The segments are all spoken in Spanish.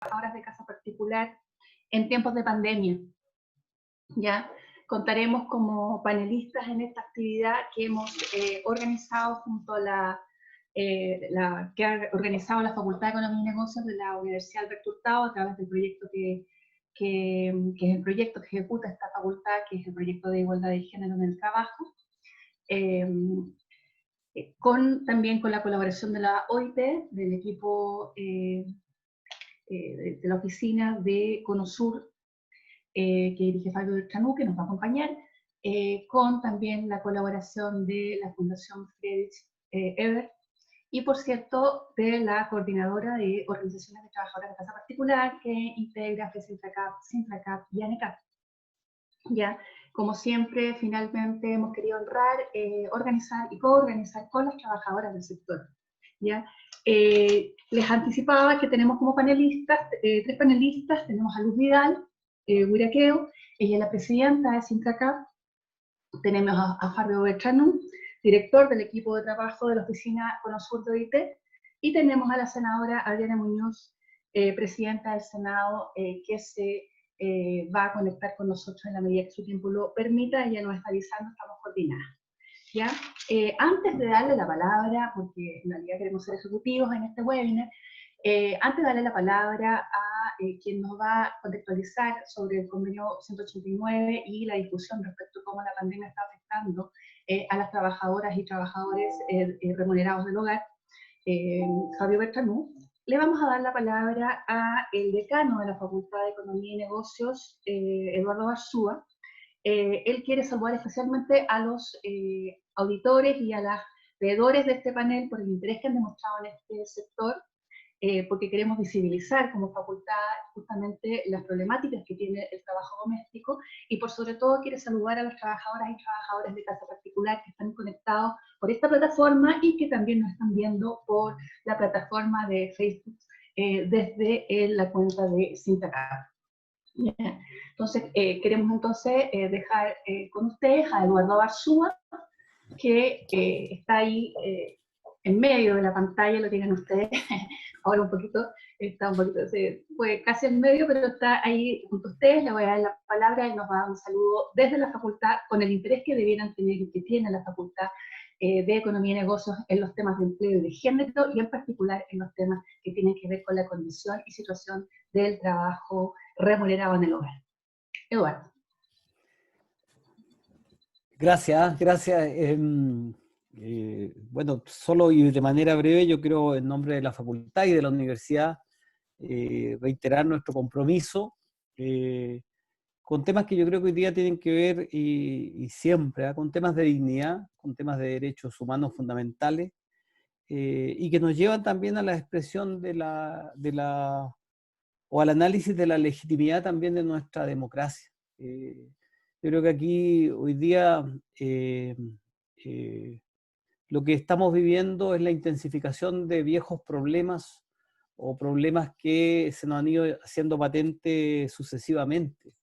trabajadoras de casa particular en tiempos de pandemia. ¿Ya? Contaremos como panelistas en esta actividad que hemos organizado junto a que ha organizado la Facultad de Economía y Negocios de la Universidad Alberto Hurtado a través del proyecto que es el proyecto que ejecuta esta facultad, que es el proyecto de igualdad de género en el trabajo, también con la colaboración de la OIT, del equipo de la oficina de Conosur, que dirige Fabio Bertranú, que nos va a acompañar, con también la colaboración de la Fundación Friedrich Ebert, y por cierto, de la coordinadora de organizaciones de trabajadoras de casa particular, que integra FESINFRACAP, SINFRACAP y ANECAP. Ya, como siempre, finalmente hemos querido honrar, organizar y coorganizar con las trabajadoras del sector. ¿Ya? Les anticipaba que tenemos como panelistas, 3 panelistas. Tenemos a Luz Vidal, Huiraqueo, ella es la presidenta de SINFRACAP. Tenemos a Fabio Bertranú, director del equipo de trabajo de la oficina Conosur de OIT, y tenemos a la senadora Adriana Muñoz, presidenta del Senado, que se va a conectar con nosotros en la medida que su tiempo lo permita. Ella nos está avisando, estamos coordinadas. ¿Ya? Antes de darle la palabra, porque en realidad queremos ser ejecutivos en este webinar, antes de darle la palabra a quien nos va a contextualizar sobre el convenio 189 y la discusión respecto a cómo la pandemia está afectando a las trabajadoras y trabajadores remunerados del hogar, Fabio Bertranú, le vamos a dar la palabra al decano de la Facultad de Economía y Negocios, Eduardo Barzúa. Él quiere saludar especialmente a los auditores y a los veedores de este panel por el interés que han demostrado en este sector, porque queremos visibilizar como facultad justamente las problemáticas que tiene el trabajo doméstico, y por sobre todo quiere saludar a las trabajadoras y trabajadores de casa particular que están conectados por esta plataforma y que también nos están viendo por la plataforma de Facebook desde la cuenta de SINFRACAP. Entonces, queremos entonces dejar con ustedes a Eduardo Barzúa, que está ahí en medio de la pantalla, lo tienen ustedes ahora un poquito, está un poquito, fue casi en medio, pero está ahí junto a ustedes. Le voy a dar la palabra y nos va a dar un saludo desde la facultad, con el interés que debieran tener y que tiene la Facultad de Economía y Negocios en los temas de empleo y de género, y en particular en los temas que tienen que ver con la condición y situación del trabajo remunerado en el hogar. Eduardo. Gracias, gracias. Bueno, solo y de manera breve, yo creo, en nombre de la facultad y de la universidad, reiterar nuestro compromiso con temas que yo creo que hoy día tienen que ver, y siempre, con temas de dignidad, con temas de derechos humanos fundamentales, y que nos llevan también a la expresión o al análisis de la legitimidad también de nuestra democracia. Yo creo que aquí hoy día lo que estamos viviendo es la intensificación de viejos problemas o problemas que se nos han ido haciendo patentes sucesivamente.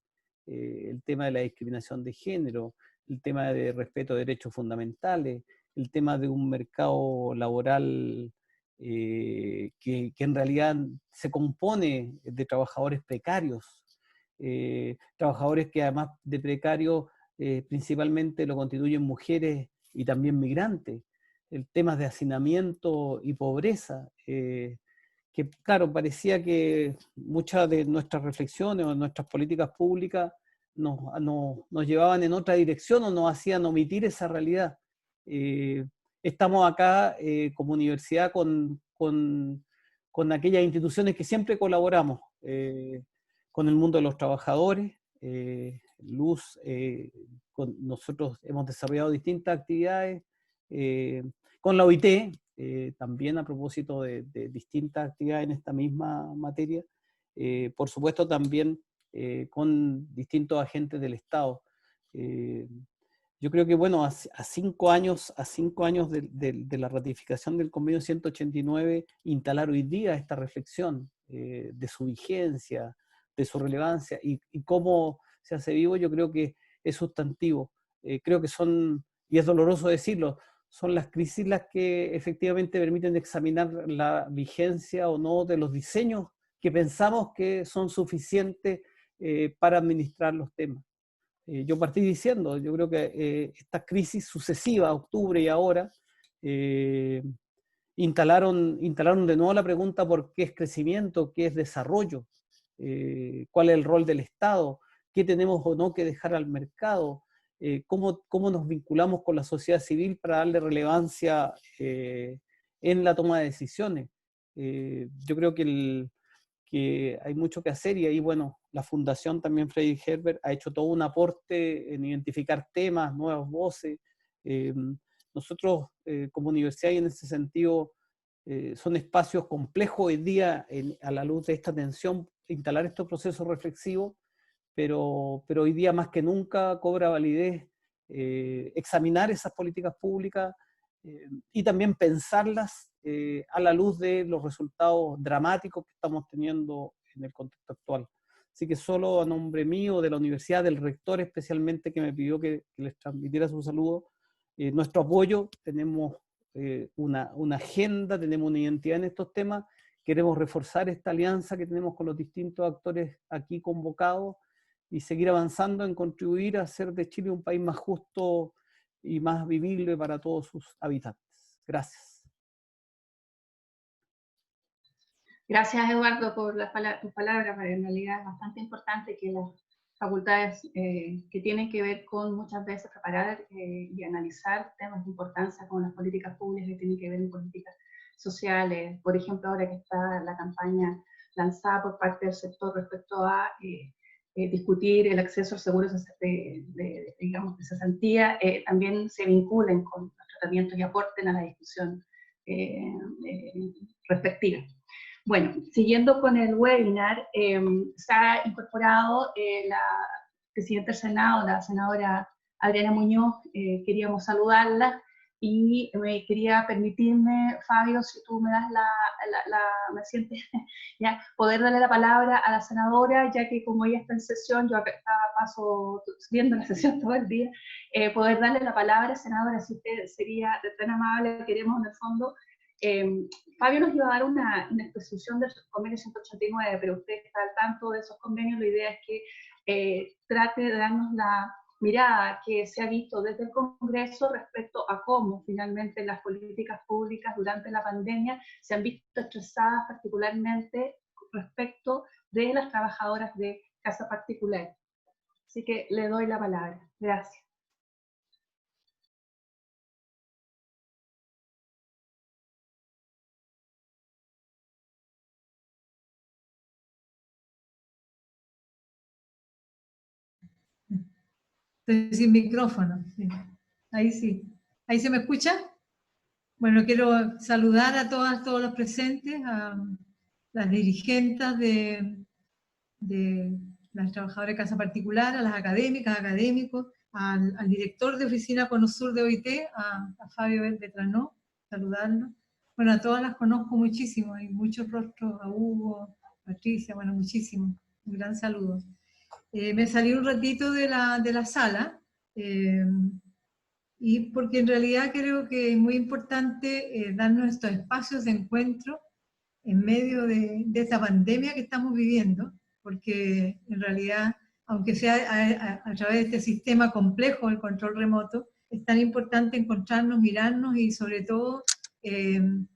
El tema de la discriminación de género, el tema de respeto de derechos fundamentales, el tema de un mercado laboral que en realidad se compone de trabajadores precarios, trabajadores que además de precarios principalmente lo constituyen mujeres y también migrantes, el tema de hacinamiento y pobreza, que claro, parecía que muchas de nuestras reflexiones o nuestras políticas públicas nos llevaban en otra dirección o nos hacían omitir esa realidad. Estamos acá como universidad con aquellas instituciones que siempre colaboramos, con el mundo de los trabajadores. Luz, nosotros hemos desarrollado distintas actividades con la OIT, también a propósito de distintas actividades en esta misma materia, por supuesto también con distintos agentes del Estado. Yo creo que, bueno, a 5 años de la ratificación del convenio 189, instalar hoy día esta reflexión de su vigencia, de su relevancia y cómo se hace vivo, yo creo que es sustantivo. Creo que son, y es doloroso decirlo, son las crisis las que efectivamente permiten examinar la vigencia o no de los diseños que pensamos que son suficientes para administrar los temas. Yo partí diciendo, yo creo que estas crisis sucesivas, octubre y ahora, instalaron de nuevo la pregunta por qué es crecimiento, qué es desarrollo, cuál es el rol del Estado, qué tenemos o no que dejar al mercado, cómo nos vinculamos con la sociedad civil para darle relevancia en la toma de decisiones. Yo creo que hay mucho que hacer, y ahí, bueno, la Fundación también Friedrich Herbert ha hecho todo un aporte en identificar temas, nuevas voces. Nosotros como universidad, y en ese sentido son espacios complejos hoy día a la luz de esta tensión, instalar estos procesos reflexivos, pero hoy día más que nunca cobra validez examinar esas políticas públicas y también pensarlas a la luz de los resultados dramáticos que estamos teniendo en el contexto actual. Así que solo a nombre mío, de la universidad, del rector especialmente, que me pidió que les transmitiera su saludo, nuestro apoyo. Tenemos una agenda, tenemos una identidad en estos temas, queremos reforzar esta alianza que tenemos con los distintos actores aquí convocados y seguir avanzando en contribuir a hacer de Chile un país más justo y más vivible para todos sus habitantes. Gracias. Gracias, Eduardo, por tus palabras. En realidad es bastante importante que las facultades que tienen que ver con muchas veces preparar y analizar temas de importancia como las políticas públicas que tienen que ver con políticas sociales. Por ejemplo, ahora que está la campaña lanzada por parte del sector respecto a discutir el acceso al seguro digamos, de cesantía, también se vinculen con los tratamientos y aporten a la discusión respectiva. Bueno, siguiendo con el webinar, se ha incorporado la presidenta del Senado, la senadora Adriana Muñoz. Queríamos saludarla y me quería permitirme, Fabio, si tú me das me sientes, ya, poder darle la palabra a la senadora, ya que como ella está en sesión, yo acá paso viendo la sesión todo el día, poder darle la palabra, senadora, si usted sería tan amable, queremos en el fondo. Fabio nos iba a dar una exposición del convenio 189, pero usted está al tanto de esos convenios. La idea es que trate de darnos la mirada que se ha visto desde el Congreso respecto a cómo finalmente las políticas públicas durante la pandemia se han visto estresadas, particularmente respecto de las trabajadoras de casa particular. Así que le doy la palabra. Gracias. Estoy sin micrófono. Sí. Ahí sí. ¿Ahí se me escucha? Bueno, quiero saludar a todos los presentes, a las dirigentes de las trabajadoras de casa particular, a las académicas, académicos, al director de oficina Conosur de OIT, a Fabio Beltranó, saludarlo. Bueno, a todas las conozco muchísimo, hay muchos rostros, a Hugo, Patricia, bueno, muchísimo. Un gran saludo. Me salí un ratito de la sala, y porque en realidad creo que es muy importante darnos estos espacios de encuentro en medio de esta pandemia que estamos viviendo, porque en realidad, aunque sea a través de este sistema complejo, el control remoto, es tan importante encontrarnos, mirarnos y sobre todo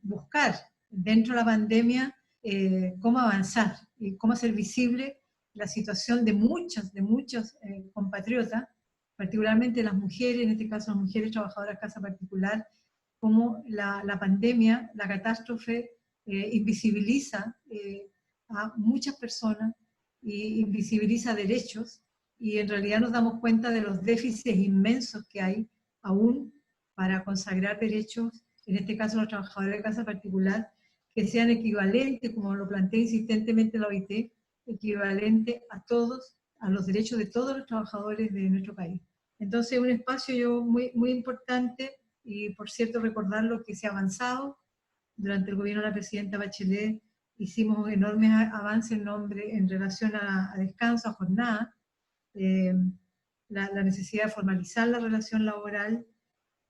buscar dentro de la pandemia cómo avanzar y cómo hacer visible la situación de muchos compatriotas, particularmente las mujeres, en este caso las mujeres trabajadoras de casa particular, cómo la pandemia, la catástrofe, invisibiliza a muchas personas y invisibiliza derechos, y en realidad nos damos cuenta de los déficits inmensos que hay aún para consagrar derechos, en este caso los trabajadores de casa particular, que sean equivalentes, como lo plantea insistentemente la OIT, equivalente a todos, a los derechos de todos los trabajadores de nuestro país. Entonces, un espacio muy importante, y por cierto recordar lo que se ha avanzado. Durante el gobierno de la presidenta Bachelet hicimos enormes avances en relación a descanso, a jornada, la necesidad de formalizar la relación laboral,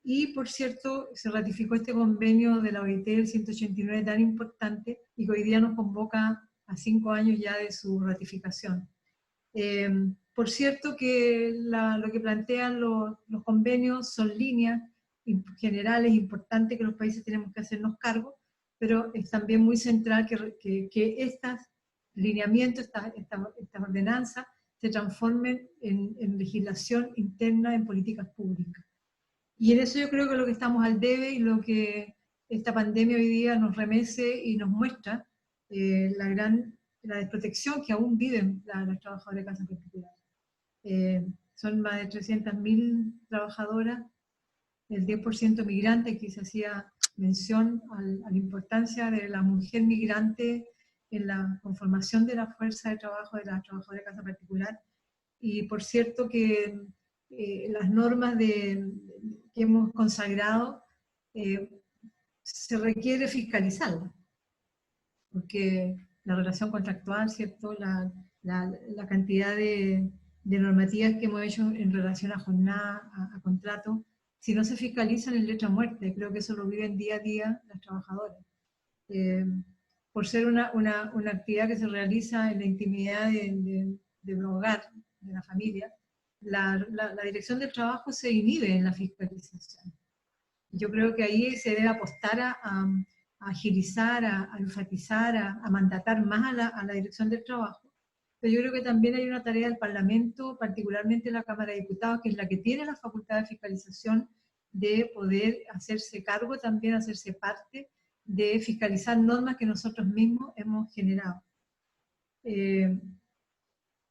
y por cierto se ratificó este convenio de la OIT, el 189, tan importante, y que hoy día nos convoca a 5 años ya de su ratificación. Por cierto que lo que plantean los convenios son líneas generales importantes que los países tenemos que hacernos cargo, pero es también muy central que estos lineamientos, estas ordenanzas, se transformen en legislación interna, en políticas públicas. Y en eso yo creo que lo que estamos al debe y lo que esta pandemia hoy día nos remece y nos muestra, la desprotección que aún viven las trabajadoras de casa particular. Son más de 300.000 trabajadoras, el 10% migrante, que se hacía mención a la importancia de la mujer migrante en la conformación de la fuerza de trabajo de las trabajadoras de casa particular. Y por cierto que las normas que hemos consagrado se requiere fiscalizarlas, porque la relación contractual, ¿cierto? La cantidad de normativas que hemos hecho en relación a jornada, a contrato, si no se fiscalizan en letra muerta, creo que eso lo viven día a día las trabajadoras. Por ser una actividad que se realiza en la intimidad del hogar, de la familia, la dirección del trabajo se inhibe en la fiscalización. Yo creo que ahí se debe apostar a agilizar, a enfatizar, a mandatar más a la dirección del trabajo. Pero yo creo que también hay una tarea del Parlamento, particularmente la Cámara de Diputados, que es la que tiene la facultad de fiscalización, de poder hacerse cargo también, hacerse parte, de fiscalizar normas que nosotros mismos hemos generado.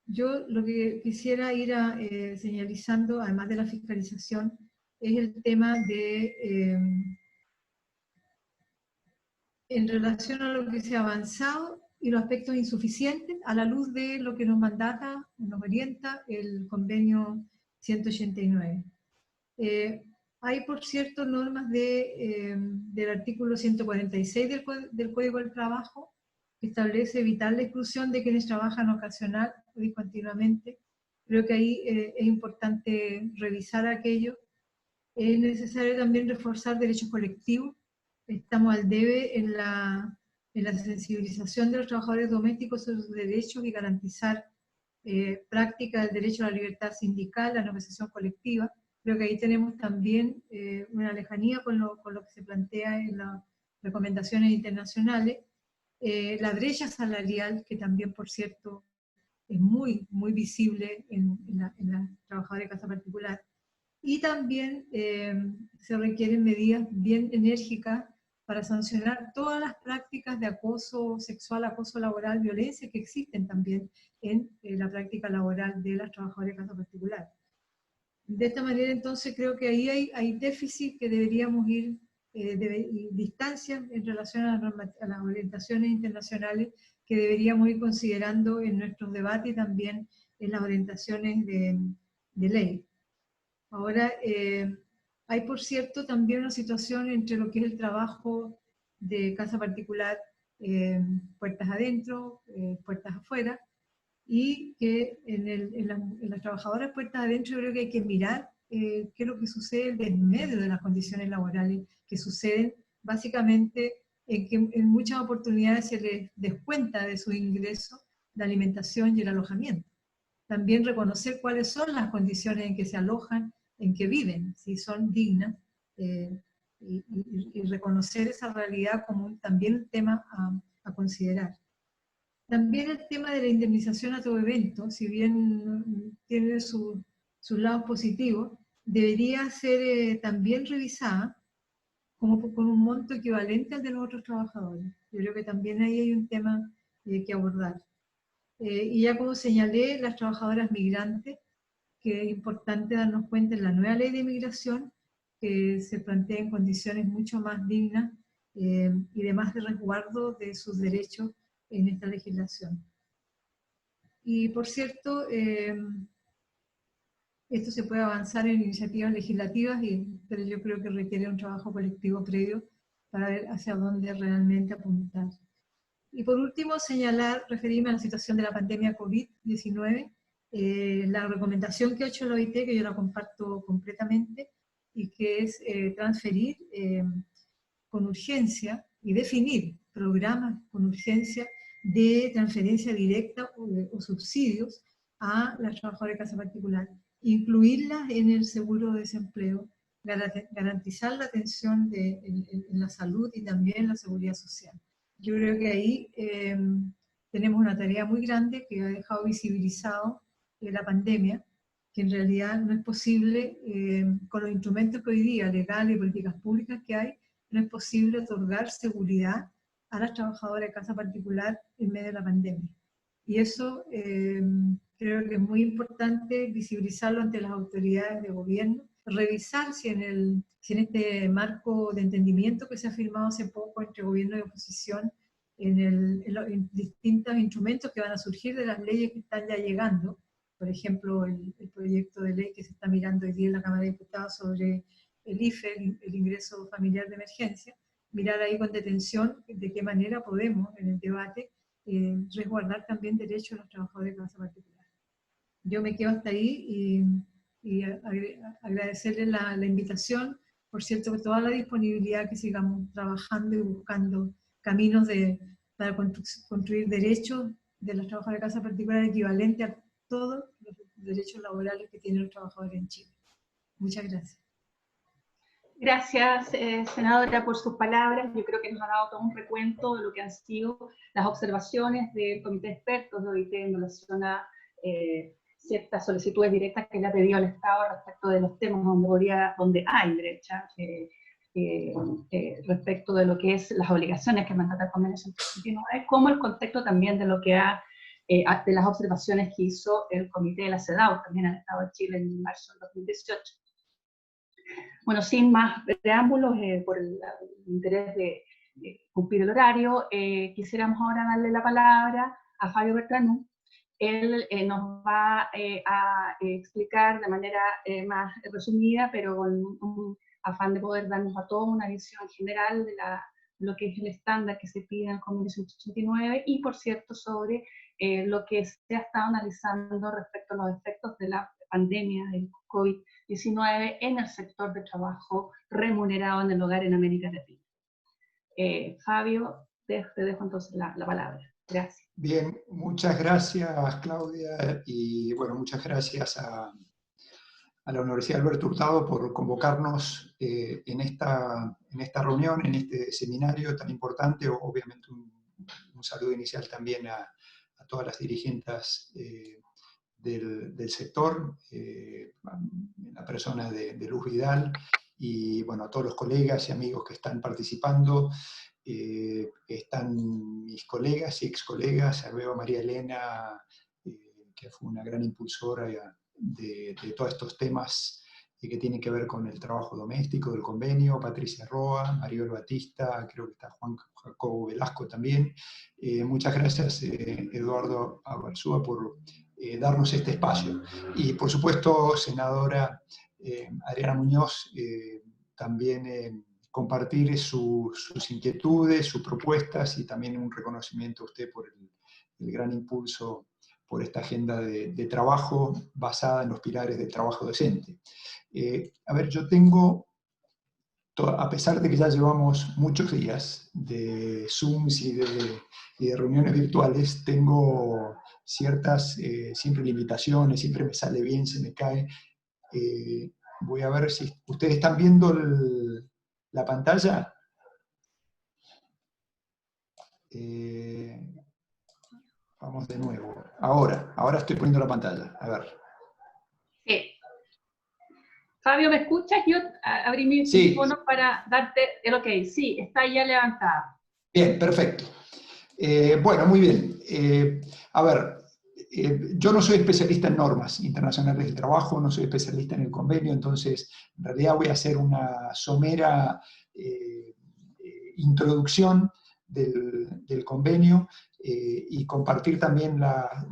Yo lo que quisiera ir señalizando, además de la fiscalización, es el tema de, en relación a lo que se ha avanzado y los aspectos insuficientes a la luz de lo que nos mandata, nos orienta el convenio 189. Hay, por cierto, normas del artículo 146 del Código del Trabajo, que establece evitar la exclusión de quienes trabajan ocasional o discontinuamente. Creo que ahí es importante revisar aquello. Es necesario también reforzar derechos colectivos. Estamos al debe en la sensibilización de los trabajadores domésticos sobre sus derechos y garantizar práctica del derecho a la libertad sindical, la negociación colectiva. Creo que ahí tenemos también una lejanía con lo que se plantea en las recomendaciones internacionales. La brecha salarial, que también, por cierto, es muy, muy visible en la trabajadora de casa particular. Y también se requieren medidas bien enérgicas para sancionar todas las prácticas de acoso sexual, acoso laboral, violencia que existen también en la práctica laboral de las trabajadoras de casa particular. De esta manera, entonces, creo que ahí hay déficit que deberíamos ir, distancias en relación a las orientaciones internacionales que deberíamos ir considerando en nuestros debates y también en las orientaciones de ley. Ahora, hay, por cierto, también una situación entre lo que es el trabajo de casa particular, puertas adentro, puertas afuera, y que en las trabajadoras puertas adentro yo creo que hay que mirar qué es lo que sucede en medio de las condiciones laborales que suceden, básicamente en que en muchas oportunidades se les descuenta de su ingreso la alimentación y el alojamiento. También reconocer cuáles son las condiciones en que se alojan, en que viven, si son dignas, y reconocer esa realidad como también un tema a considerar. También el tema de la indemnización a todo evento, si bien tiene sus lados positivos, debería ser también revisada como con un monto equivalente al de los otros trabajadores. Yo creo que también ahí hay un tema que abordar. Y ya como señalé, las trabajadoras migrantes, que es importante darnos cuenta en la nueva ley de inmigración, que se plantea en condiciones mucho más dignas y de más de resguardo de sus derechos en esta legislación. Y por cierto, esto se puede avanzar en iniciativas legislativas, pero yo creo que requiere un trabajo colectivo previo para ver hacia dónde realmente apuntar. Y por último, referirme a la situación de la pandemia COVID-19, la recomendación que ha hecho la OIT, que yo la comparto completamente, y que es transferir con urgencia y definir programas con urgencia de transferencia directa o subsidios a las trabajadoras de casa particular, incluirlas en el seguro de desempleo, garantizar la atención en la salud y también la seguridad social. Yo creo que ahí tenemos una tarea muy grande que ha dejado visibilizado la pandemia, que en realidad no es posible, con los instrumentos que hoy día, legales y políticas públicas que hay, no es posible otorgar seguridad a las trabajadoras de casa particular en medio de la pandemia. Y eso creo que es muy importante visibilizarlo ante las autoridades de gobierno, revisar si en este marco de entendimiento que se ha firmado hace poco entre gobierno y oposición, en distintos instrumentos que van a surgir de las leyes que están ya llegando, por ejemplo, el proyecto de ley que se está mirando hoy día en la Cámara de Diputados sobre el IFE, el ingreso familiar de emergencia, mirar ahí con detención de qué manera podemos, en el debate, resguardar también derechos de los trabajadores de casa particular. Yo me quedo hasta ahí y agradecerles la invitación, por cierto, por toda la disponibilidad que sigamos trabajando y buscando caminos para construir derechos de los trabajadores de casa particular equivalente a todos los derechos laborales que tienen los trabajadores en Chile. Muchas gracias. Gracias, senadora, por sus palabras. Yo creo que nos ha dado todo un recuento de lo que han sido las observaciones del Comité de Expertos de OIT en relación a ciertas solicitudes directas que le ha pedido al Estado respecto de los temas donde hay brecha respecto de lo que es las obligaciones que mandata el Convenio 189, como el contexto también de lo que de las observaciones que hizo el Comité de la CEDAW también al Estado de Chile en marzo del 2018. Bueno, sin más preámbulos, por el interés de cumplir el horario, quisiéramos ahora darle la palabra a Fabio Bertranú. Él nos va a explicar de manera más resumida, pero con un afán de poder darnos a todos una visión general de lo que es el estándar que se pide en el Convenio 189 y, por cierto, sobre lo que se ha estado analizando respecto a los efectos de la pandemia del COVID-19 en el sector de trabajo remunerado en el hogar en América Latina. Fabio, te dejo entonces la palabra. Gracias. Bien, muchas gracias, Claudia, y bueno, muchas gracias a la Universidad Alberto Hurtado por convocarnos en esta reunión, en este seminario tan importante. Obviamente un saludo inicial también a todas las dirigentes del sector, en la persona de Luz Vidal, y bueno, a todos los colegas y amigos que están participando. Están mis colegas y ex colegas, veo a María Elena, que fue una gran impulsora de todos estos temas que tienen que ver con el trabajo doméstico del convenio, Patricia Roa, Maribel Batista, creo que está Juan Jacobo Velasco también. Muchas gracias, Eduardo Abalzúa, por darnos este espacio. Y por supuesto, senadora Adriana Muñoz, también compartir sus inquietudes, sus propuestas, y también un reconocimiento a usted por el gran impulso por esta agenda de trabajo basada en los pilares del trabajo decente. A ver, yo tengo, a pesar de que ya llevamos muchos días de Zooms y de reuniones virtuales, tengo ciertas siempre limitaciones, siempre me sale bien, se me cae. Voy a ver si ustedes están viendo la pantalla. Vamos de nuevo. Ahora estoy poniendo la pantalla. A ver. Sí. Fabio, ¿me escuchas? Yo abrí mi micrófono para darte el ok. Sí, está ya levantada. Bien, perfecto. Bueno, muy bien. A ver, yo no soy especialista en normas internacionales del trabajo, no soy especialista en el convenio, entonces en realidad voy a hacer una somera introducción del convenio y compartir también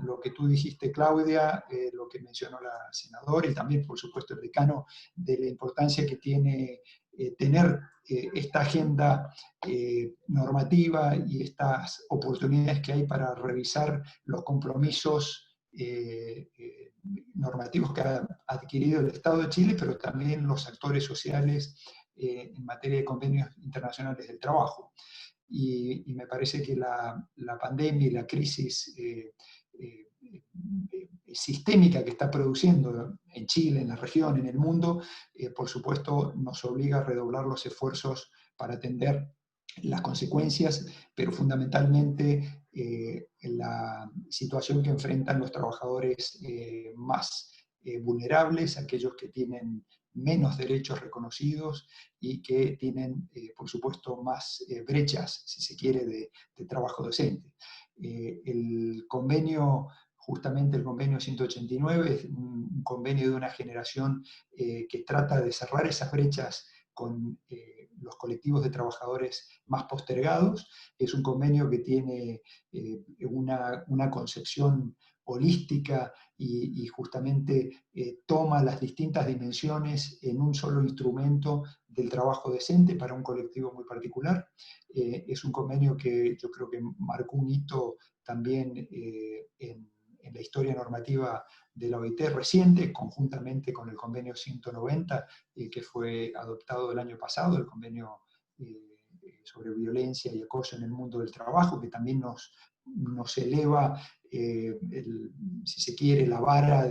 lo que tú dijiste, Claudia, lo que mencionó la senadora y también, por supuesto, el decano, de la importancia que tiene tener esta agenda normativa y estas oportunidades que hay para revisar los compromisos normativos que ha adquirido el Estado de Chile, pero también los actores sociales en materia de convenios internacionales del trabajo. y me parece que la pandemia y la crisis sistémica que está produciendo en Chile, en la región, en el mundo, por supuesto nos obliga a redoblar los esfuerzos para atender las consecuencias, pero fundamentalmente la situación que enfrentan los trabajadores más vulnerables, aquellos que tienen menos derechos reconocidos y que tienen, por supuesto, más brechas, si se quiere, de trabajo decente. El convenio, justamente el convenio 189, es un convenio de una generación que trata de cerrar esas brechas con los colectivos de trabajadores más postergados. Es un convenio que tiene una concepción holística y justamente toma las distintas dimensiones en un solo instrumento del trabajo decente para un colectivo muy particular. Es un convenio que yo creo que marcó un hito también en la historia normativa de la OIT reciente, conjuntamente con el convenio 190, que fue adoptado el año pasado, el convenio sobre violencia y acoso en el mundo del trabajo, que también nos eleva, si se quiere, la vara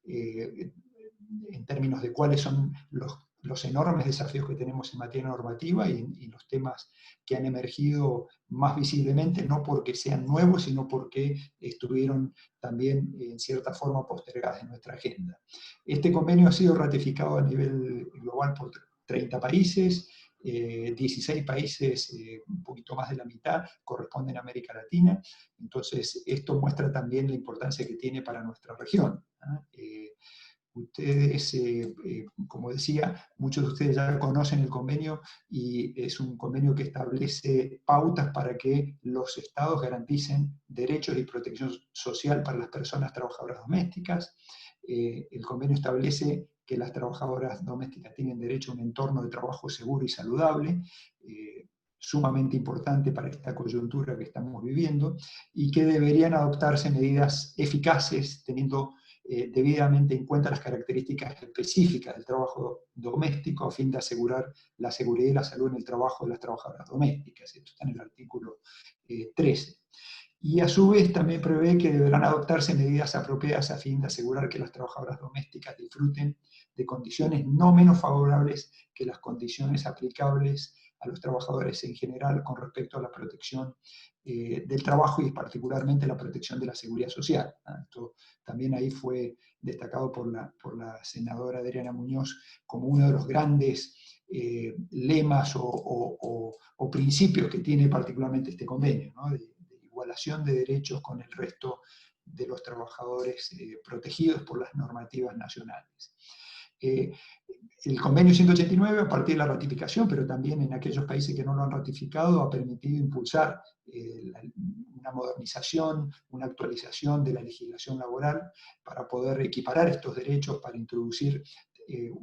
en términos de cuáles son los enormes desafíos que tenemos en materia normativa y los temas que han emergido más visiblemente, no porque sean nuevos, sino porque estuvieron también en cierta forma postergadas en nuestra agenda. Este convenio ha sido ratificado a nivel global por 30 países, 16 países, un poquito más de la mitad, corresponden a América Latina. Entonces, esto muestra también la importancia que tiene para nuestra región. Ustedes, como decía, muchos de ustedes ya conocen el convenio y es un convenio que establece pautas para que los estados garanticen derechos y protección social para las personas trabajadoras domésticas. El convenio establece que las trabajadoras domésticas tienen derecho a un entorno de trabajo seguro y saludable, sumamente importante para esta coyuntura que estamos viviendo, y que deberían adoptarse medidas eficaces teniendo debidamente en cuenta las características específicas del trabajo doméstico a fin de asegurar la seguridad y la salud en el trabajo de las trabajadoras domésticas. Esto está en el artículo 13. Y a su vez también prevé que deberán adoptarse medidas apropiadas a fin de asegurar que las trabajadoras domésticas disfruten de condiciones no menos favorables que las condiciones aplicables a los trabajadores en general con respecto a la protección del trabajo y particularmente la protección de la seguridad social. Esto también ahí fue destacado por la senadora Adriana Muñoz como uno de los grandes lemas o principios que tiene particularmente este convenio, ¿no? de igualación de derechos con el resto de los trabajadores protegidos por las normativas nacionales. El convenio 189, a partir de la ratificación, pero también en aquellos países que no lo han ratificado, ha permitido impulsar una modernización, una actualización de la legislación laboral para poder equiparar estos derechos, para introducir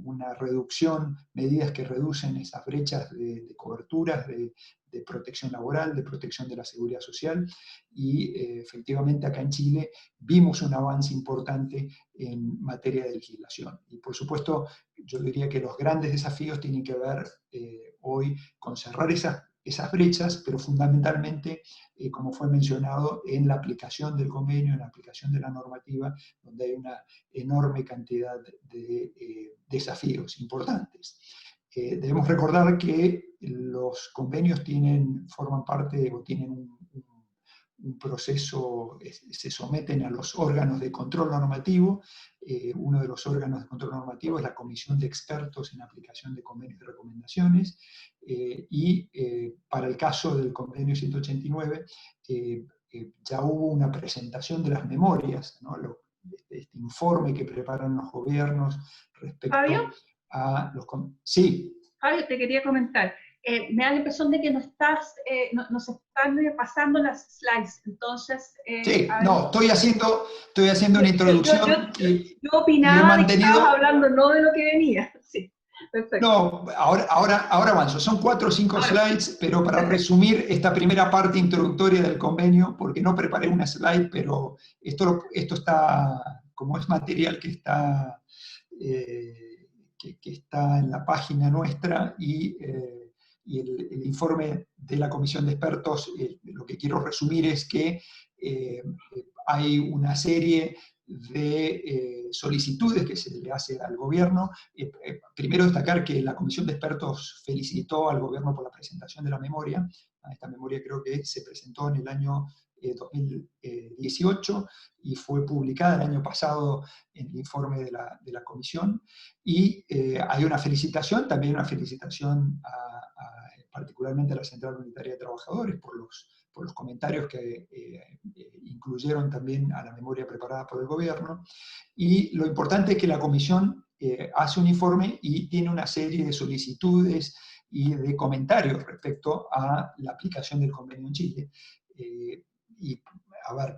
una reducción, medidas que reducen esas brechas de coberturas, de protección laboral, de protección de la seguridad social, y efectivamente acá en Chile vimos un avance importante en materia de legislación. Y por supuesto, yo diría que los grandes desafíos tienen que ver hoy con cerrar esas brechas, pero fundamentalmente, como fue mencionado, en la aplicación del convenio, en la aplicación de la normativa, donde hay una enorme cantidad de desafíos importantes. Debemos recordar que los convenios forman parte o tienen un proceso, se someten a los órganos de control normativo. Uno de los órganos de control normativo es la Comisión de Expertos en Aplicación de Convenios y Recomendaciones, y para el caso del convenio 189 ya hubo una presentación de las memorias, ¿no? Este informe que preparan los gobiernos respecto Fabio, a los... Sí. Fabio, te quería comentar. Me da la impresión de que nos están pasando las slides, entonces... sí, no, estoy haciendo una introducción. Yo opinaba de que estabas hablando no de lo que venía. Sí, perfecto. No, ahora avanzo. Son 4 o 5 slides, pero para resumir esta primera parte introductoria del convenio, porque no preparé una slide, pero esto está, como es material que está en la página nuestra y el informe de la comisión de expertos, lo que quiero resumir es que hay una serie de solicitudes que se le hace al gobierno. Primero destacar que la comisión de expertos felicitó al gobierno por la presentación de la memoria. Esta memoria creo que se presentó en el año 2018 y fue publicada el año pasado en el informe de la comisión. Y hay una felicitación, también una felicitación particularmente a la Central Unitaria de Trabajadores por los comentarios que incluyeron también a la memoria preparada por el gobierno. Y lo importante es que la comisión hace un informe y tiene una serie de solicitudes y de comentarios respecto a la aplicación del convenio en Chile. Y a ver,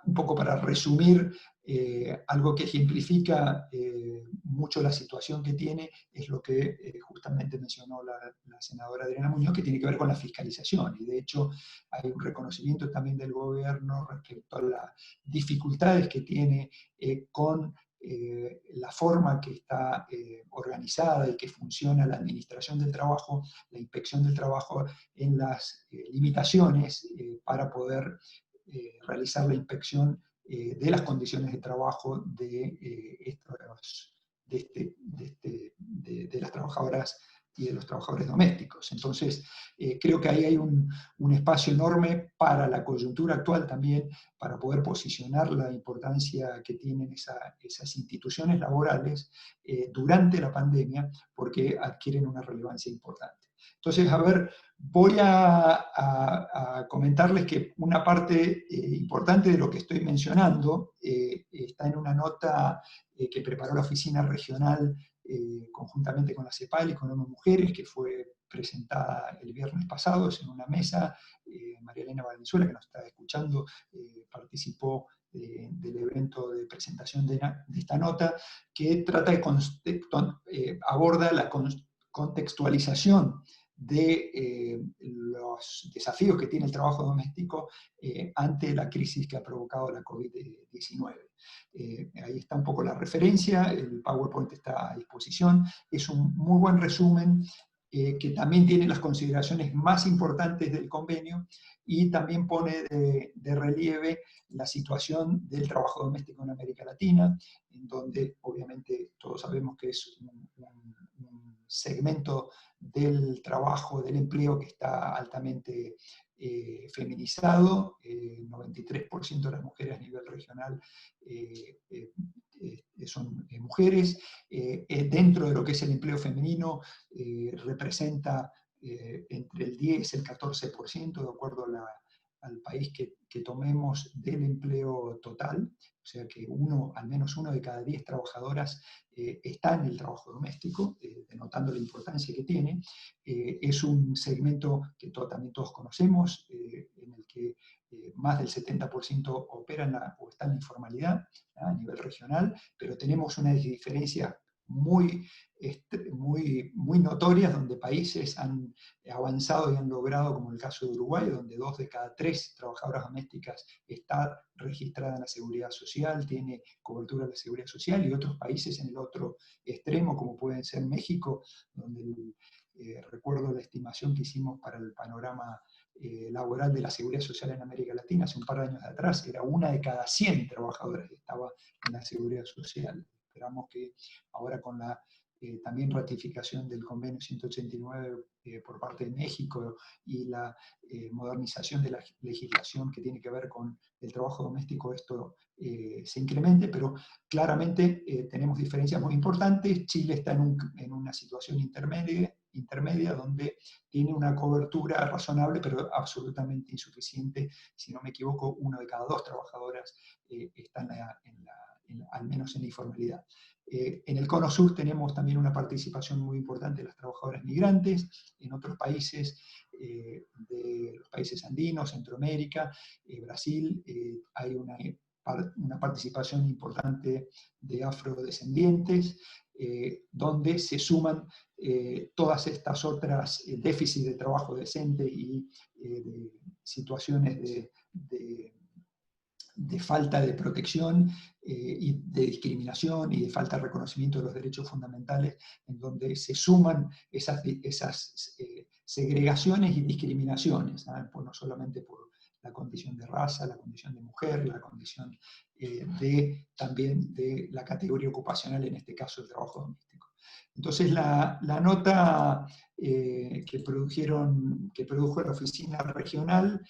un poco para resumir, algo que ejemplifica mucho la situación que tiene es lo que justamente mencionó la senadora Adriana Muñoz, que tiene que ver con la fiscalización. Y de hecho hay un reconocimiento también del gobierno respecto a las dificultades que tiene con la forma que está organizada y que funciona la administración del trabajo, la inspección del trabajo, en las limitaciones para poder realizar la inspección de las condiciones de trabajo de las trabajadoras y de los trabajadores domésticos. Entonces, creo que ahí hay un espacio enorme para la coyuntura actual también, para poder posicionar la importancia que tienen esas instituciones laborales durante la pandemia, porque adquieren una relevancia importante. Entonces, a ver, voy a comentarles que una parte importante de lo que estoy mencionando está en una nota que preparó la Oficina Regional conjuntamente con la CEPAL y con ONU Mujeres, que fue presentada el viernes pasado en una mesa. María Elena Valenzuela, que nos está escuchando, participó del evento de presentación de esta nota, que trata aborda la contextualización de los desafíos que tiene el trabajo doméstico ante la crisis que ha provocado la COVID-19. Ahí está un poco la referencia, el PowerPoint está a disposición, es un muy buen resumen que también tiene las consideraciones más importantes del convenio y también pone de relieve la situación del trabajo doméstico en América Latina, en donde obviamente todos sabemos que es un segmento del trabajo, del empleo que está altamente feminizado. 93% de las mujeres a nivel regional son mujeres. Dentro de lo que es el empleo femenino representa entre el 10 y el 14%, de acuerdo al país que tomemos, del empleo total. O sea que al menos uno de cada 10 trabajadoras está en el trabajo doméstico, denotando la importancia que tiene. Es un segmento que también todos conocemos, en el que más del 70% operan o están en informalidad a nivel regional, pero tenemos una diferencia muy notorias, donde países han avanzado y han logrado, como el caso de Uruguay, donde 2 de cada 3 trabajadoras domésticas está registrada en la Seguridad Social, tiene cobertura de la Seguridad Social, y otros países en el otro extremo, como pueden ser México, donde recuerdo la estimación que hicimos para el panorama laboral de la Seguridad Social en América Latina hace un par de años atrás, era 1 de cada 100 trabajadoras que estaba en la Seguridad Social. Esperamos que ahora con la también ratificación del convenio 189 por parte de México y la modernización de la legislación que tiene que ver con el trabajo doméstico, esto se incremente, pero claramente tenemos diferencias muy importantes. Chile está en una situación intermedia donde tiene una cobertura razonable, pero absolutamente insuficiente. Si no me equivoco, 1 de cada 2 trabajadoras están al menos en la informalidad. En el Cono Sur tenemos también una participación muy importante de las trabajadoras migrantes. En otros países, de los países andinos, Centroamérica, Brasil, hay una participación importante de afrodescendientes, donde se suman todas estas otras déficits de trabajo decente y de situaciones de falta de protección y de discriminación y de falta de reconocimiento de los derechos fundamentales, en donde se suman esas segregaciones y discriminaciones, no solamente por la condición de raza, la condición de mujer, la condición también de la categoría ocupacional, en este caso el trabajo doméstico. Entonces la nota que produjo la oficina regional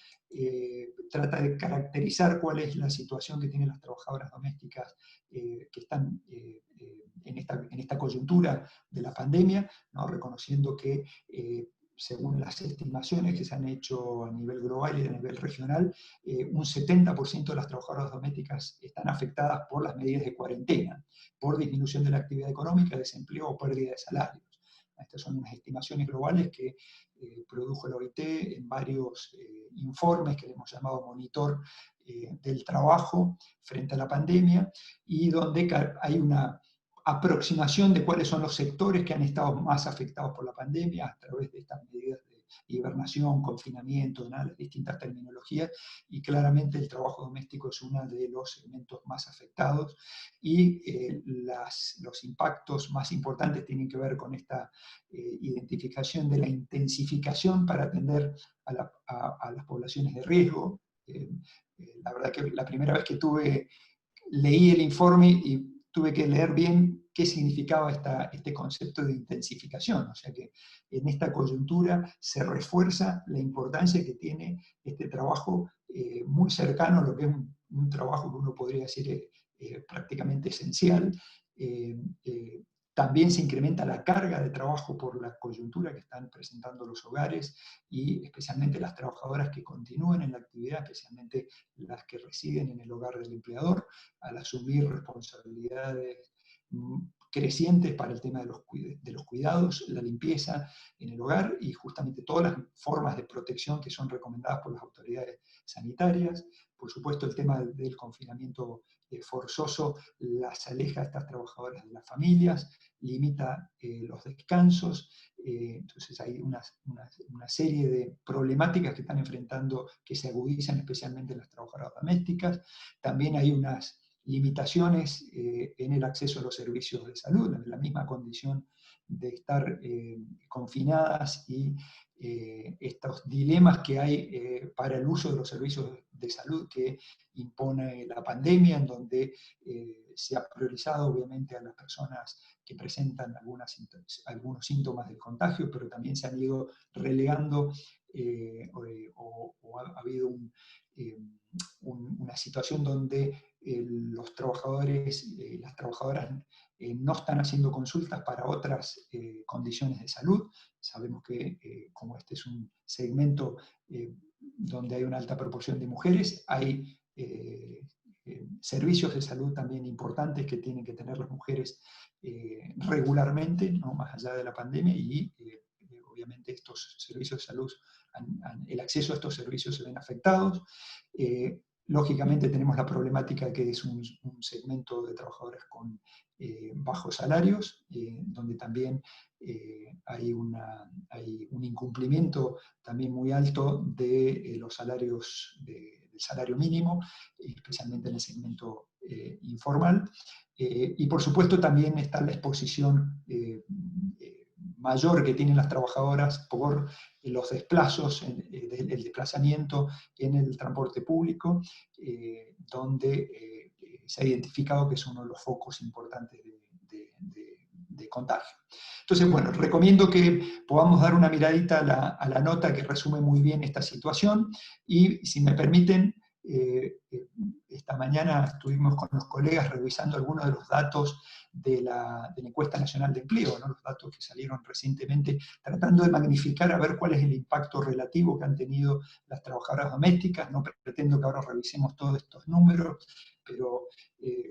trata de caracterizar cuál es la situación que tienen las trabajadoras domésticas que están en esta coyuntura de la pandemia, ¿no? Reconociendo que según las estimaciones que se han hecho a nivel global y a nivel regional, un 70% de las trabajadoras domésticas están afectadas por las medidas de cuarentena, por disminución de la actividad económica, desempleo o pérdida de salarios. Estas son unas estimaciones globales que produjo la OIT en varios informes que le hemos llamado monitor del trabajo frente a la pandemia, y donde hay una aproximación de cuáles son los sectores que han estado más afectados por la pandemia a través de estas medidas de hibernación, confinamiento, ¿no? Las distintas terminologías, y claramente el trabajo doméstico es uno de los segmentos más afectados, y los impactos más importantes tienen que ver con esta identificación de la intensificación para atender a las poblaciones de riesgo. La verdad que la primera vez que leí el informe y tuve que leer bien qué significaba este concepto de intensificación. O sea que en esta coyuntura se refuerza la importancia que tiene este trabajo muy cercano a lo que es un trabajo que uno podría decir prácticamente esencial. También se incrementa la carga de trabajo por la coyuntura que están presentando los hogares, y especialmente las trabajadoras que continúan en la actividad, especialmente las que residen en el hogar del empleador, al asumir responsabilidades crecientes para el tema de los cuidados, la limpieza en el hogar y justamente todas las formas de protección que son recomendadas por las autoridades sanitarias. Por supuesto, el tema del confinamiento forzoso las aleja a estas trabajadoras de las familias, limita los descansos. Entonces hay una serie de problemáticas que están enfrentando, que se agudizan especialmente en las trabajadoras domésticas. También hay unas limitaciones en el acceso a los servicios de salud, en la misma condición de estar confinadas, y estos dilemas que hay para el uso de los servicios de salud que impone la pandemia, en donde se ha priorizado obviamente a las personas que presentan algunos síntomas del contagio, pero también se han ido relegando o ha habido una situación donde los trabajadores y las trabajadoras no están haciendo consultas para otras condiciones de salud. Sabemos que como este es un segmento donde hay una alta proporción de mujeres, hay servicios de salud también importantes que tienen que tener las mujeres regularmente, ¿no? Más allá de la pandemia, y obviamente estos servicios de salud, el acceso a estos servicios se ven afectados. Lógicamente tenemos la problemática que es un segmento de trabajadores con bajos salarios, donde también hay un incumplimiento también muy alto de los salarios, del salario mínimo, especialmente en el segmento informal. Y por supuesto también está la exposición mayor que tienen las trabajadoras por los desplazos, el desplazamiento en el transporte público, donde se ha identificado que es uno de los focos importantes de contagio. Entonces, bueno, recomiendo que podamos dar una miradita a la nota que resume muy bien esta situación, y si me permiten, esta mañana estuvimos con los colegas revisando algunos de los datos de la Encuesta Nacional de Empleo, ¿no? Los datos que salieron recientemente, tratando de magnificar a ver cuál es el impacto relativo que han tenido las trabajadoras domésticas. No pretendo que ahora revisemos todos estos números, pero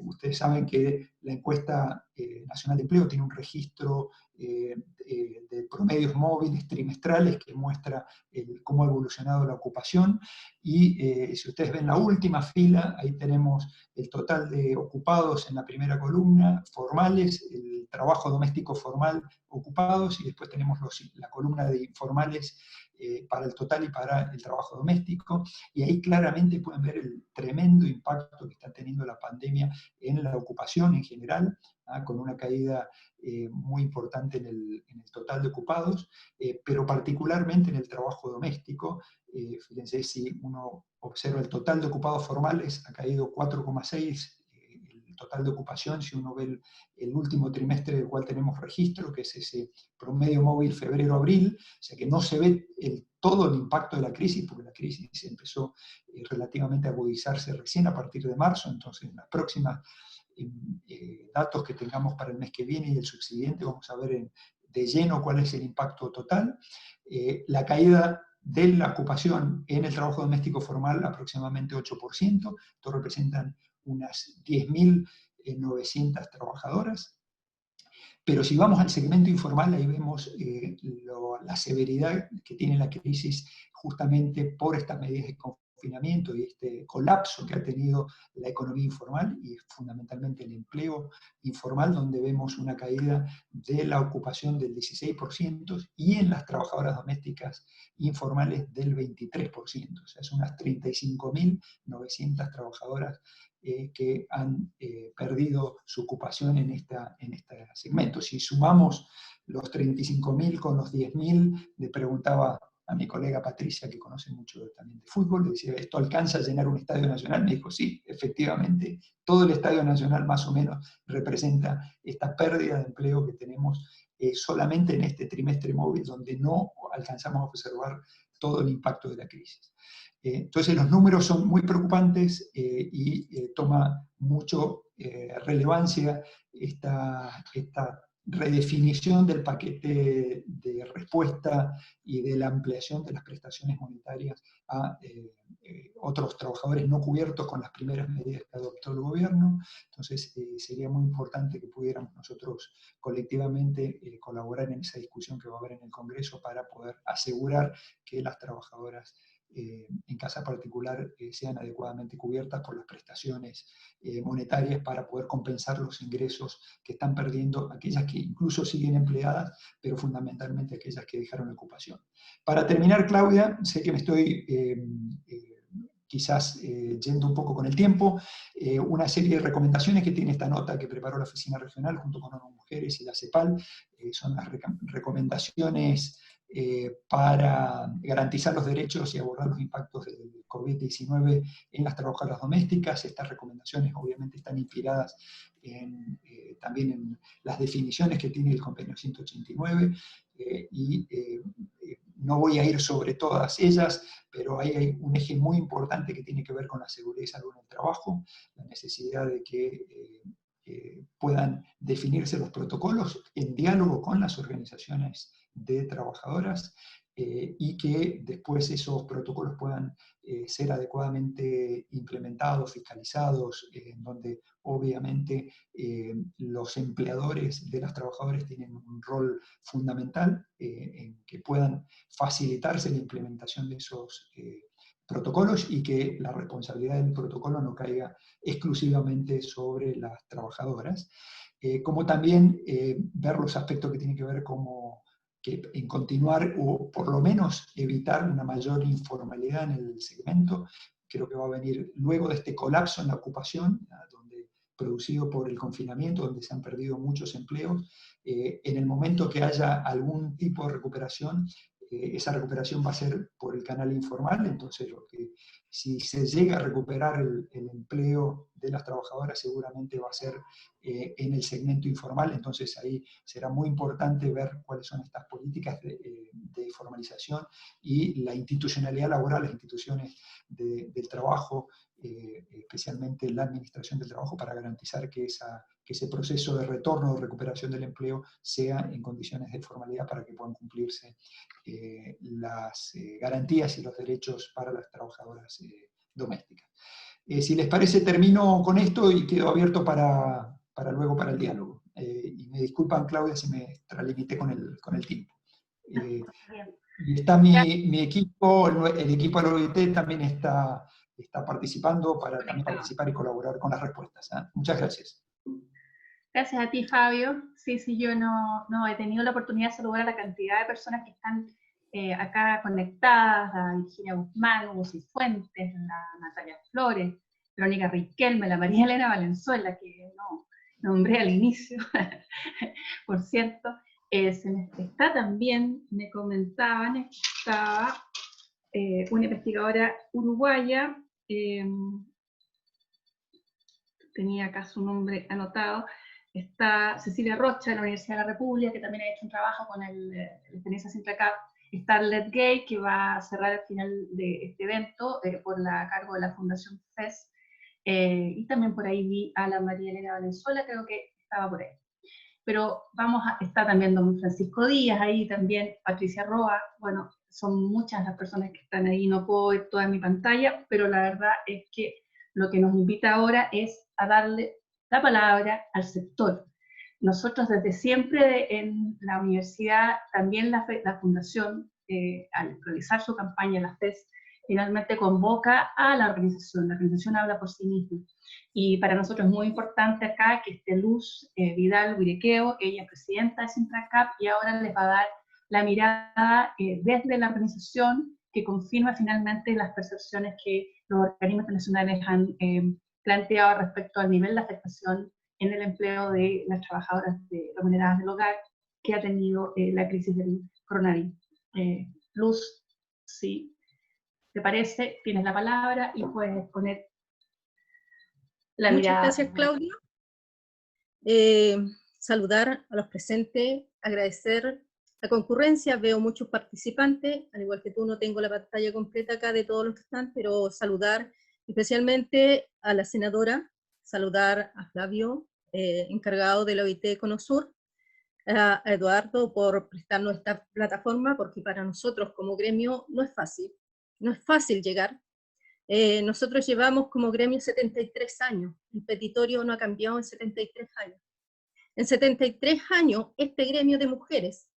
ustedes saben que la Encuesta Nacional de Empleo tiene un registro de promedios móviles trimestrales que muestra cómo ha evolucionado la ocupación, y si ustedes ven la última fila, ahí tenemos el total de ocupados en la primera columna, formales, el trabajo doméstico formal ocupados, y después tenemos la columna de informales para el total y para el trabajo doméstico, y ahí claramente pueden ver el tremendo impacto que está teniendo la pandemia en la ocupación en general, con una caída muy importante en el total de ocupados, pero particularmente en el trabajo doméstico. Fíjense, si uno observa el total de ocupados formales, ha caído 4,6%, el total de ocupación, si uno ve el último trimestre del cual tenemos registro, que es ese promedio móvil febrero-abril, o sea que no se ve todo el impacto de la crisis, porque la crisis empezó relativamente a agudizarse recién a partir de marzo, entonces en las próximas datos que tengamos para el mes que viene y el subsiguiente vamos a ver de lleno cuál es el impacto total. La caída de la ocupación en el trabajo doméstico formal aproximadamente 8%, esto representan unas 10.900 trabajadoras. Pero si vamos al segmento informal, ahí vemos la severidad que tiene la crisis justamente por estas medidas de confinamiento y este colapso que ha tenido la economía informal y fundamentalmente el empleo informal, donde vemos una caída de la ocupación del 16% y en las trabajadoras domésticas informales del 23%. O sea, son unas 35.900 trabajadoras que han perdido su ocupación en este segmento. Si sumamos los 35.000 con los 10.000, le preguntaba a mi colega Patricia, que conoce mucho también de fútbol, le decía, ¿esto alcanza a llenar un estadio nacional? Me dijo, sí, efectivamente, todo el estadio nacional más o menos representa esta pérdida de empleo que tenemos solamente en este trimestre móvil, donde no alcanzamos a observar todo el impacto de la crisis. Entonces los números son muy preocupantes y toma mucho relevancia esta redefinición del paquete de respuesta y de la ampliación de las prestaciones monetarias a otros trabajadores no cubiertos con las primeras medidas que adoptó el gobierno. Entonces sería muy importante que pudiéramos nosotros colectivamente colaborar en esa discusión que va a haber en el Congreso para poder asegurar que las trabajadoras en casa particular sean adecuadamente cubiertas por las prestaciones monetarias para poder compensar los ingresos que están perdiendo aquellas que incluso siguen empleadas, pero fundamentalmente aquellas que dejaron la ocupación. Para terminar, Claudia, sé que me estoy quizás yendo un poco con el tiempo, una serie de recomendaciones que tiene esta nota que preparó la Oficina Regional junto con ONU Mujeres y la CEPAL, son las recomendaciones para garantizar los derechos y abordar los impactos del COVID-19 en las trabajadoras domésticas. Estas recomendaciones obviamente están inspiradas también en las definiciones que tiene el Convenio 189 no voy a ir sobre todas ellas, pero ahí hay un eje muy importante que tiene que ver con la seguridad y salud en el trabajo, la necesidad de que puedan definirse los protocolos en diálogo con las organizaciones de trabajadoras y que después esos protocolos puedan ser adecuadamente implementados, fiscalizados, en donde obviamente los empleadores de las trabajadoras tienen un rol fundamental en que puedan facilitarse la implementación de esos protocolos y que la responsabilidad del protocolo no caiga exclusivamente sobre las trabajadoras, como también ver los aspectos que tienen que ver en continuar o por lo menos evitar una mayor informalidad en el segmento. Creo que va a venir luego de este colapso en la ocupación, producido por el confinamiento, donde se han perdido muchos empleos. En el momento que haya algún tipo de recuperación, esa recuperación va a ser por el canal informal, entonces si se llega a recuperar el empleo de las trabajadoras seguramente va a ser en el segmento informal, entonces ahí será muy importante ver cuáles son estas políticas de formalización y la institucionalidad laboral, las instituciones del trabajo, especialmente la administración del trabajo, para garantizar que ese proceso de retorno o recuperación del empleo sea en condiciones de formalidad para que puedan cumplirse las garantías y los derechos para las trabajadoras domésticas. Si les parece, termino con esto y quedo abierto para luego para el diálogo. Y me disculpan, Claudia, si me extralimité con el tiempo. Y está mi equipo, el equipo de la OIT también está participando para también participar y colaborar con las respuestas. Muchas gracias. Gracias a ti, Fabio. Sí, yo no he tenido la oportunidad de saludar a la cantidad de personas que están acá conectadas, a Virginia Guzmán, Hugo Cifuentes, la Natalia Flores, Verónica Riquelme, la María Elena Valenzuela, que no nombré al inicio, por cierto. Está también, me comentaban, estaba una investigadora uruguaya, tenía acá su nombre anotado, está Cecilia Rocha de la Universidad de la República, que también ha hecho un trabajo con la experiencia Sintracap. Está Arlette Gay, que va a cerrar al final de este evento por la cargo de la Fundación FES, y también por ahí vi a la María Elena Valenzuela, creo que estaba por ahí. Pero está también don Francisco Díaz ahí, también Patricia Roa, bueno, son muchas las personas que están ahí, no puedo ver toda mi pantalla, pero la verdad es que lo que nos invita ahora es a darle la palabra al sector. Nosotros desde siempre en la universidad, también la Fundación, al realizar su campaña, la FES, finalmente convoca a la organización habla por sí misma. Y para nosotros es muy importante acá que esté Luz Vidal Guirequeo, ella es presidenta de Sintracap, y ahora les va a dar la mirada desde la organización, que confirma finalmente las percepciones que los organismos internacionales han planteado respecto al nivel de afectación en el empleo de las trabajadoras remuneradas del hogar que ha tenido la crisis del coronavirus. Luz, sí. ¿Te parece? Tienes la palabra y puedes poner la mirada. Muchas gracias, Claudia. Saludar a los presentes, agradecer la concurrencia, veo muchos participantes, al igual que tú no tengo la pantalla completa acá de todos los que están, pero saludar especialmente a la senadora, saludar a Flavio, encargado de la OIT Conosur, a Eduardo por prestarnos esta plataforma, porque para nosotros como gremio no es fácil llegar. Nosotros llevamos como gremio 73 años, el petitorio no ha cambiado en 73 años. En 73 años, este gremio de mujeres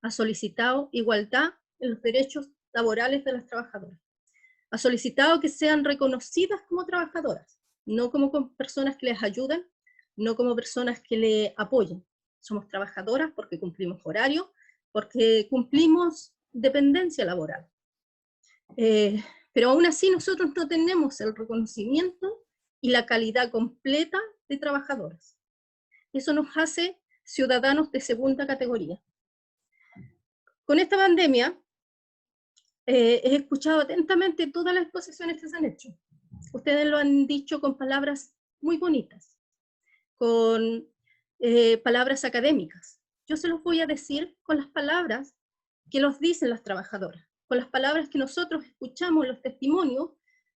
ha solicitado igualdad en los derechos laborales de las trabajadoras. Ha solicitado que sean reconocidas como trabajadoras, no como personas que les ayudan, no como personas que le apoyan. Somos trabajadoras porque cumplimos horario, porque cumplimos dependencia laboral. Pero aún así nosotros no tenemos el reconocimiento y la calidad completa de trabajadoras. Eso nos hace ciudadanos de segunda categoría. Con esta pandemia, he escuchado atentamente todas las exposiciones que se han hecho. Ustedes lo han dicho con palabras muy bonitas, con palabras académicas. Yo se los voy a decir con las palabras que los dicen las trabajadoras, con las palabras que nosotros escuchamos en los testimonios,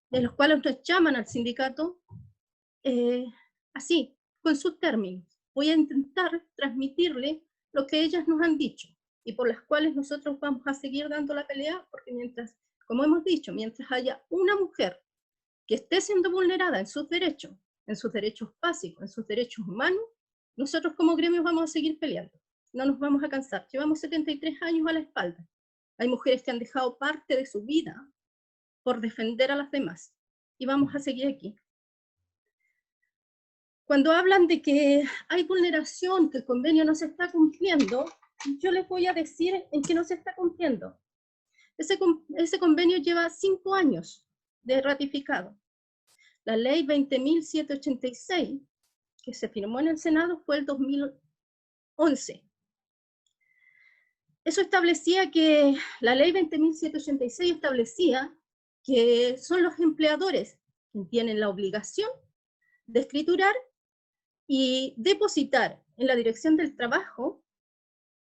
de los cuales nos llaman al sindicato, así, con sus términos. Voy a intentar transmitirle lo que ellas nos han dicho, y por las cuales nosotros vamos a seguir dando la pelea, porque mientras, como hemos dicho, mientras haya una mujer que esté siendo vulnerada en sus derechos básicos, en sus derechos humanos, nosotros como gremios vamos a seguir peleando, no nos vamos a cansar. Llevamos 73 años a la espalda. Hay mujeres que han dejado parte de su vida por defender a las demás, y vamos a seguir aquí. Cuando hablan de que hay vulneración, que el convenio no se está cumpliendo, yo les voy a decir en qué no se está cumpliendo. Ese convenio lleva 5 años de ratificado. La ley 20.786, que se firmó en el Senado, fue el 2011. Eso establecía que, la ley 20.786 establecía que son los empleadores quienes tienen la obligación de escriturar y depositar en la Dirección del Trabajo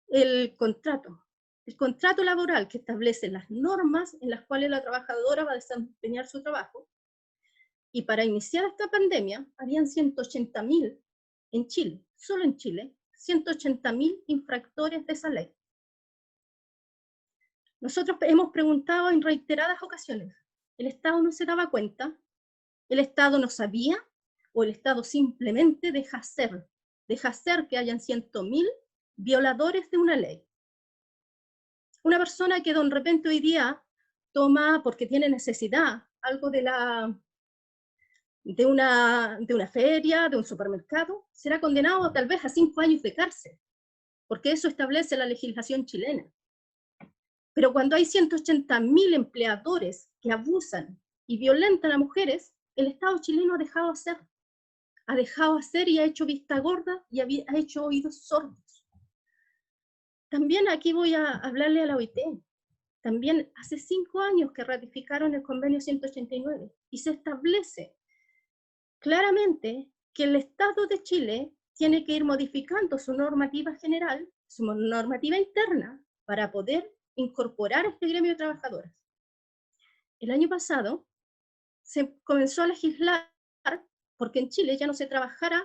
el contrato laboral que establece las normas en las cuales la trabajadora va a desempeñar su trabajo. Y para iniciar esta pandemia, habían 180.000 en Chile, solo en Chile, 180.000 infractores de esa ley. Nosotros hemos preguntado en reiteradas ocasiones, ¿el Estado no se daba cuenta? ¿El Estado no sabía? ¿O el Estado simplemente deja hacer que hayan 100.000 violadores de una ley? Una persona que de repente hoy día toma, porque tiene necesidad, algo de una feria, de un supermercado, será condenado tal vez a 5 años de cárcel, porque eso establece la legislación chilena. Pero cuando hay 180.000 empleadores que abusan y violentan a mujeres, el Estado chileno ha dejado hacer. ha dejado hacer y ha hecho vista gorda y ha hecho oídos sordos. También aquí voy a hablarle a la OIT. También hace 5 años que ratificaron el convenio 189 y se establece claramente que el Estado de Chile tiene que ir modificando su normativa general, su normativa interna, para poder incorporar este gremio de trabajadoras. El año pasado se comenzó a legislar porque en Chile ya no se trabajara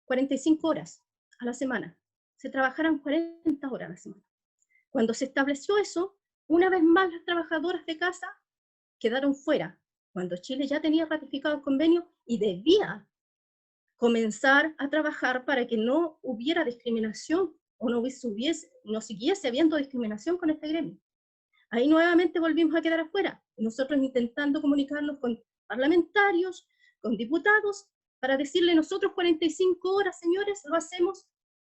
45 horas a la semana, se trabajaran 40 horas a la semana. Cuando se estableció eso, una vez más las trabajadoras de casa quedaron fuera, cuando Chile ya tenía ratificado el convenio y debía comenzar a trabajar para que no hubiera discriminación o no siguiese habiendo discriminación con este gremio. Ahí nuevamente volvimos a quedar afuera, nosotros intentando comunicarnos con parlamentarios, con diputados, para decirle nosotros 45 horas, señores, lo hacemos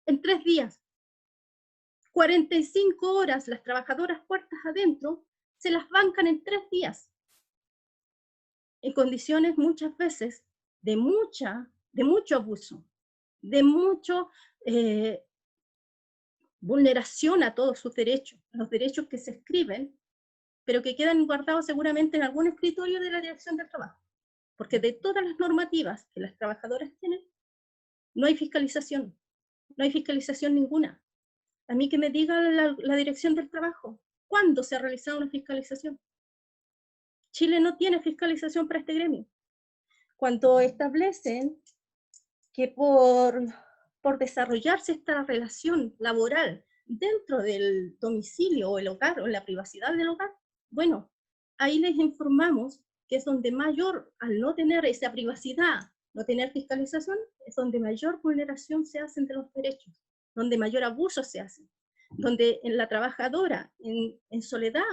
en 3 días. 45 horas las trabajadoras puertas adentro se las bancan en 3 días. En condiciones muchas veces de mucho abuso, de mucha vulneración a todos sus derechos, los derechos que se escriben, pero que quedan guardados seguramente en algún escritorio de la Dirección del Trabajo. Porque de todas las normativas que las trabajadoras tienen, no hay fiscalización ninguna. A mí que me diga la Dirección del Trabajo, ¿cuándo se ha realizado una fiscalización? Chile no tiene fiscalización para este gremio. Cuando establecen que por desarrollarse esta relación laboral dentro del domicilio o el hogar o la privacidad del hogar, bueno, ahí les informamos que es donde mayor, al no tener esa privacidad, no tener fiscalización, es donde mayor vulneración se hace de los derechos, donde mayor abuso se hace, donde la trabajadora en soledad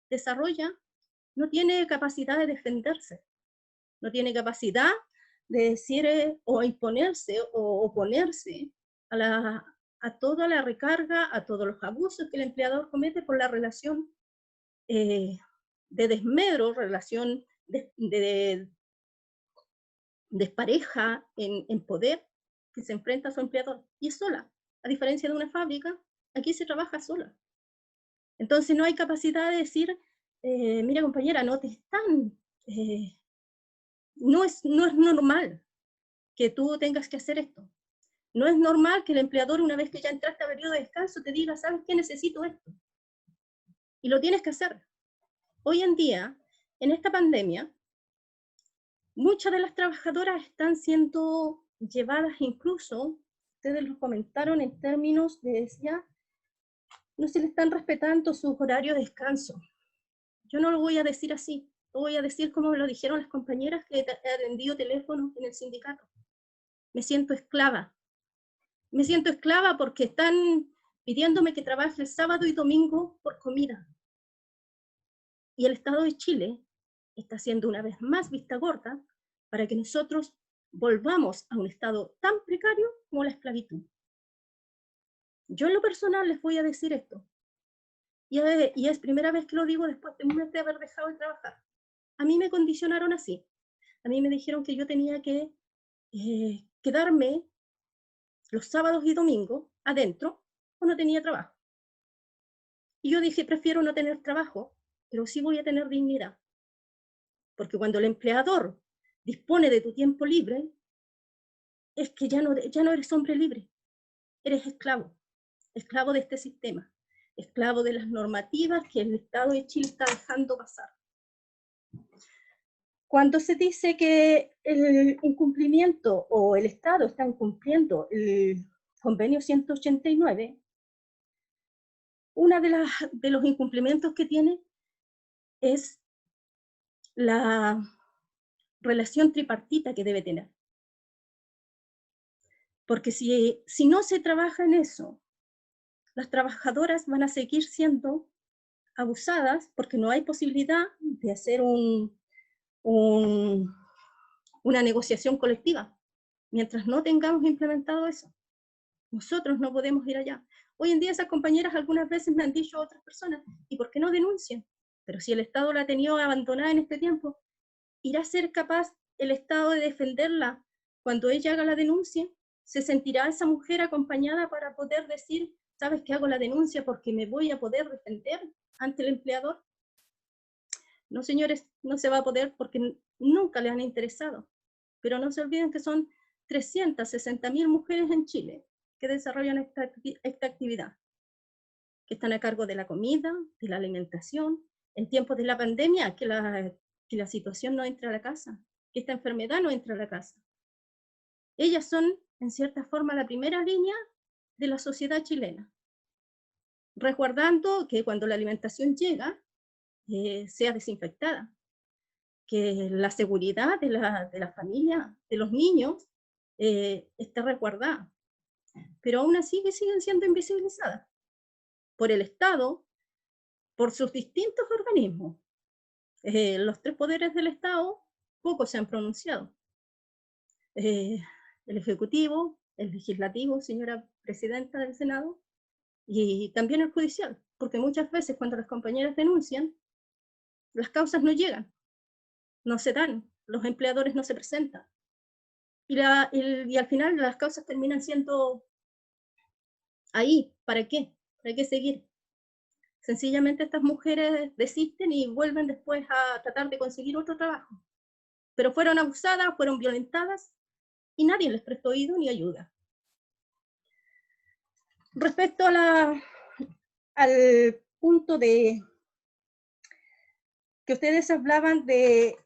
desarrolla, no tiene capacidad de defenderse, no tiene capacidad de decir o imponerse o oponerse a toda la recarga, a todos los abusos que el empleador comete por la relación de desmedro, relación de despareja en poder que se enfrenta a su empleador. Y es sola. A diferencia de una fábrica, aquí se trabaja sola. Entonces no hay capacidad de decir, mira compañera, no te están... no es normal que tú tengas que hacer esto. No es normal que el empleador, una vez que ya entraste a periodo de descanso, te diga, ¿sabes qué? Necesito esto. Y lo tienes que hacer. Hoy en día, en esta pandemia, muchas de las trabajadoras están siendo llevadas incluso, ustedes lo comentaron en términos de, decía, no se le están respetando sus horarios de descanso. Yo no lo voy a decir así, lo voy a decir como me lo dijeron las compañeras que he atendido teléfono en el sindicato. Me siento esclava. Me siento esclava porque están pidiéndome que trabaje el sábado y domingo por comida. Y el Estado de Chile está haciendo una vez más vista gorda para que nosotros volvamos a un estado tan precario como la esclavitud. Yo en lo personal les voy a decir esto. Y es primera vez que lo digo después de un mes de haber dejado de trabajar. A mí me condicionaron así. A mí me dijeron que yo tenía que quedarme los sábados y domingos adentro o no tenía trabajo. Y yo dije, prefiero no tener trabajo, pero sí voy a tener dignidad. Porque cuando el empleador dispone de tu tiempo libre, es que ya no eres hombre libre, eres esclavo de este sistema, esclavo de las normativas que el Estado de Chile está dejando pasar. Cuando se dice que el incumplimiento o el Estado está incumpliendo el convenio 189, uno de los incumplimientos que tiene es la relación tripartita que debe tener. Porque si no se trabaja en eso, las trabajadoras van a seguir siendo abusadas porque no hay posibilidad de hacer una negociación colectiva. Mientras no tengamos implementado eso, nosotros no podemos ir allá. Hoy en día esas compañeras algunas veces me han dicho a otras personas, ¿y por qué no denuncian? Pero si el Estado la ha tenido abandonada en este tiempo, ¿irá a ser capaz el Estado de defenderla cuando ella haga la denuncia, se sentirá esa mujer acompañada para poder decir, ¿sabes qué? Hago la denuncia porque me voy a poder defender ante el empleador. No, señores, no se va a poder porque nunca le han interesado. Pero no se olviden que son 360.000 mujeres en Chile que desarrollan esta actividad, que están a cargo de la comida, de la alimentación, en tiempos de la pandemia, que la situación no entra a la casa, que esta enfermedad no entra a la casa. Ellas son, en cierta forma, la primera línea de la sociedad chilena, resguardando que cuando la alimentación llega, sea desinfectada, que la seguridad de la familia, de los niños, esté resguardada. Pero aún así siguen siendo invisibilizadas por el Estado, por sus distintos organismos. Los 3 poderes del Estado poco se han pronunciado. El Ejecutivo, el Legislativo, señora Presidenta del Senado, y también el Judicial, porque muchas veces cuando las compañeras denuncian, las causas no llegan, no se dan, los empleadores no se presentan. Y al final las causas terminan siendo ahí, ¿para qué? ¿Para qué seguir? Sencillamente estas mujeres desisten y vuelven después a tratar de conseguir otro trabajo. Pero fueron abusadas, fueron violentadas y nadie les prestó oído ni ayuda. Respecto al punto de que ustedes hablaban de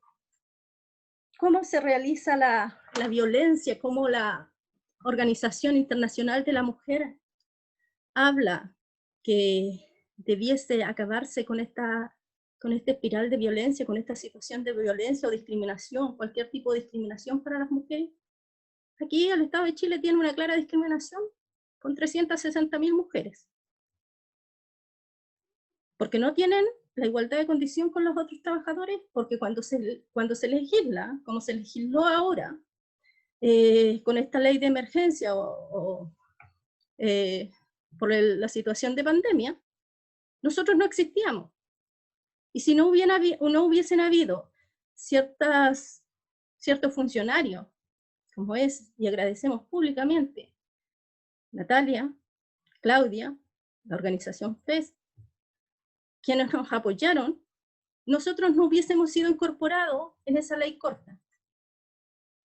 cómo se realiza la violencia, cómo la Organización Internacional de la Mujer habla que debiese acabarse con esta espiral de violencia, con esta situación de violencia o discriminación, cualquier tipo de discriminación para las mujeres. Aquí el Estado de Chile tiene una clara discriminación con 360.000 mujeres, porque no tienen la igualdad de condición con los otros trabajadores, porque cuando se legisla, como se legisló ahora, con esta ley de emergencia por la situación de pandemia, nosotros no existíamos. Y si no hubiesen habido ciertos funcionarios, como es, y agradecemos públicamente, Natalia, Claudia, la organización FES, quienes nos apoyaron, nosotros no hubiésemos sido incorporados en esa ley corta,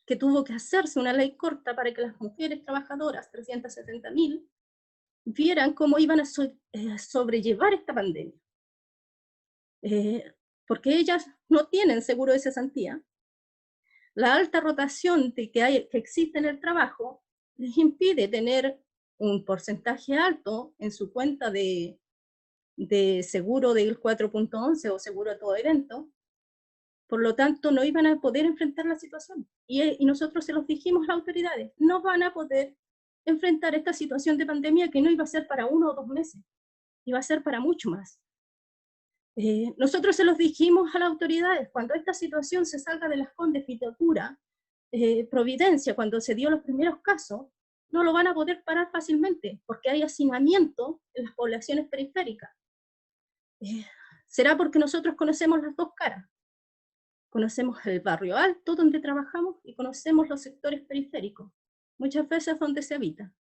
que tuvo que hacerse una ley corta para que las mujeres trabajadoras, 370.000, vieran cómo iban a sobrellevar esta pandemia. Porque ellas no tienen seguro de cesantía. La alta rotación que existe en el trabajo les impide tener un porcentaje alto en su cuenta de seguro del 4.11 o seguro a todo evento. Por lo tanto, no iban a poder enfrentar la situación. Y nosotros se los dijimos a las autoridades, no van a poder enfrentar esta situación de pandemia que no iba a ser para 1 o 2 meses, iba a ser para mucho más. Nosotros se los dijimos a las autoridades, cuando esta situación se salga de las Condes, Vitacura, Providencia, cuando se dio los primeros casos, no lo van a poder parar fácilmente, porque hay hacinamiento en las poblaciones periféricas. Será porque nosotros conocemos las dos caras. Conocemos el barrio alto donde trabajamos y conocemos los sectores periféricos, muchas veces donde se habita.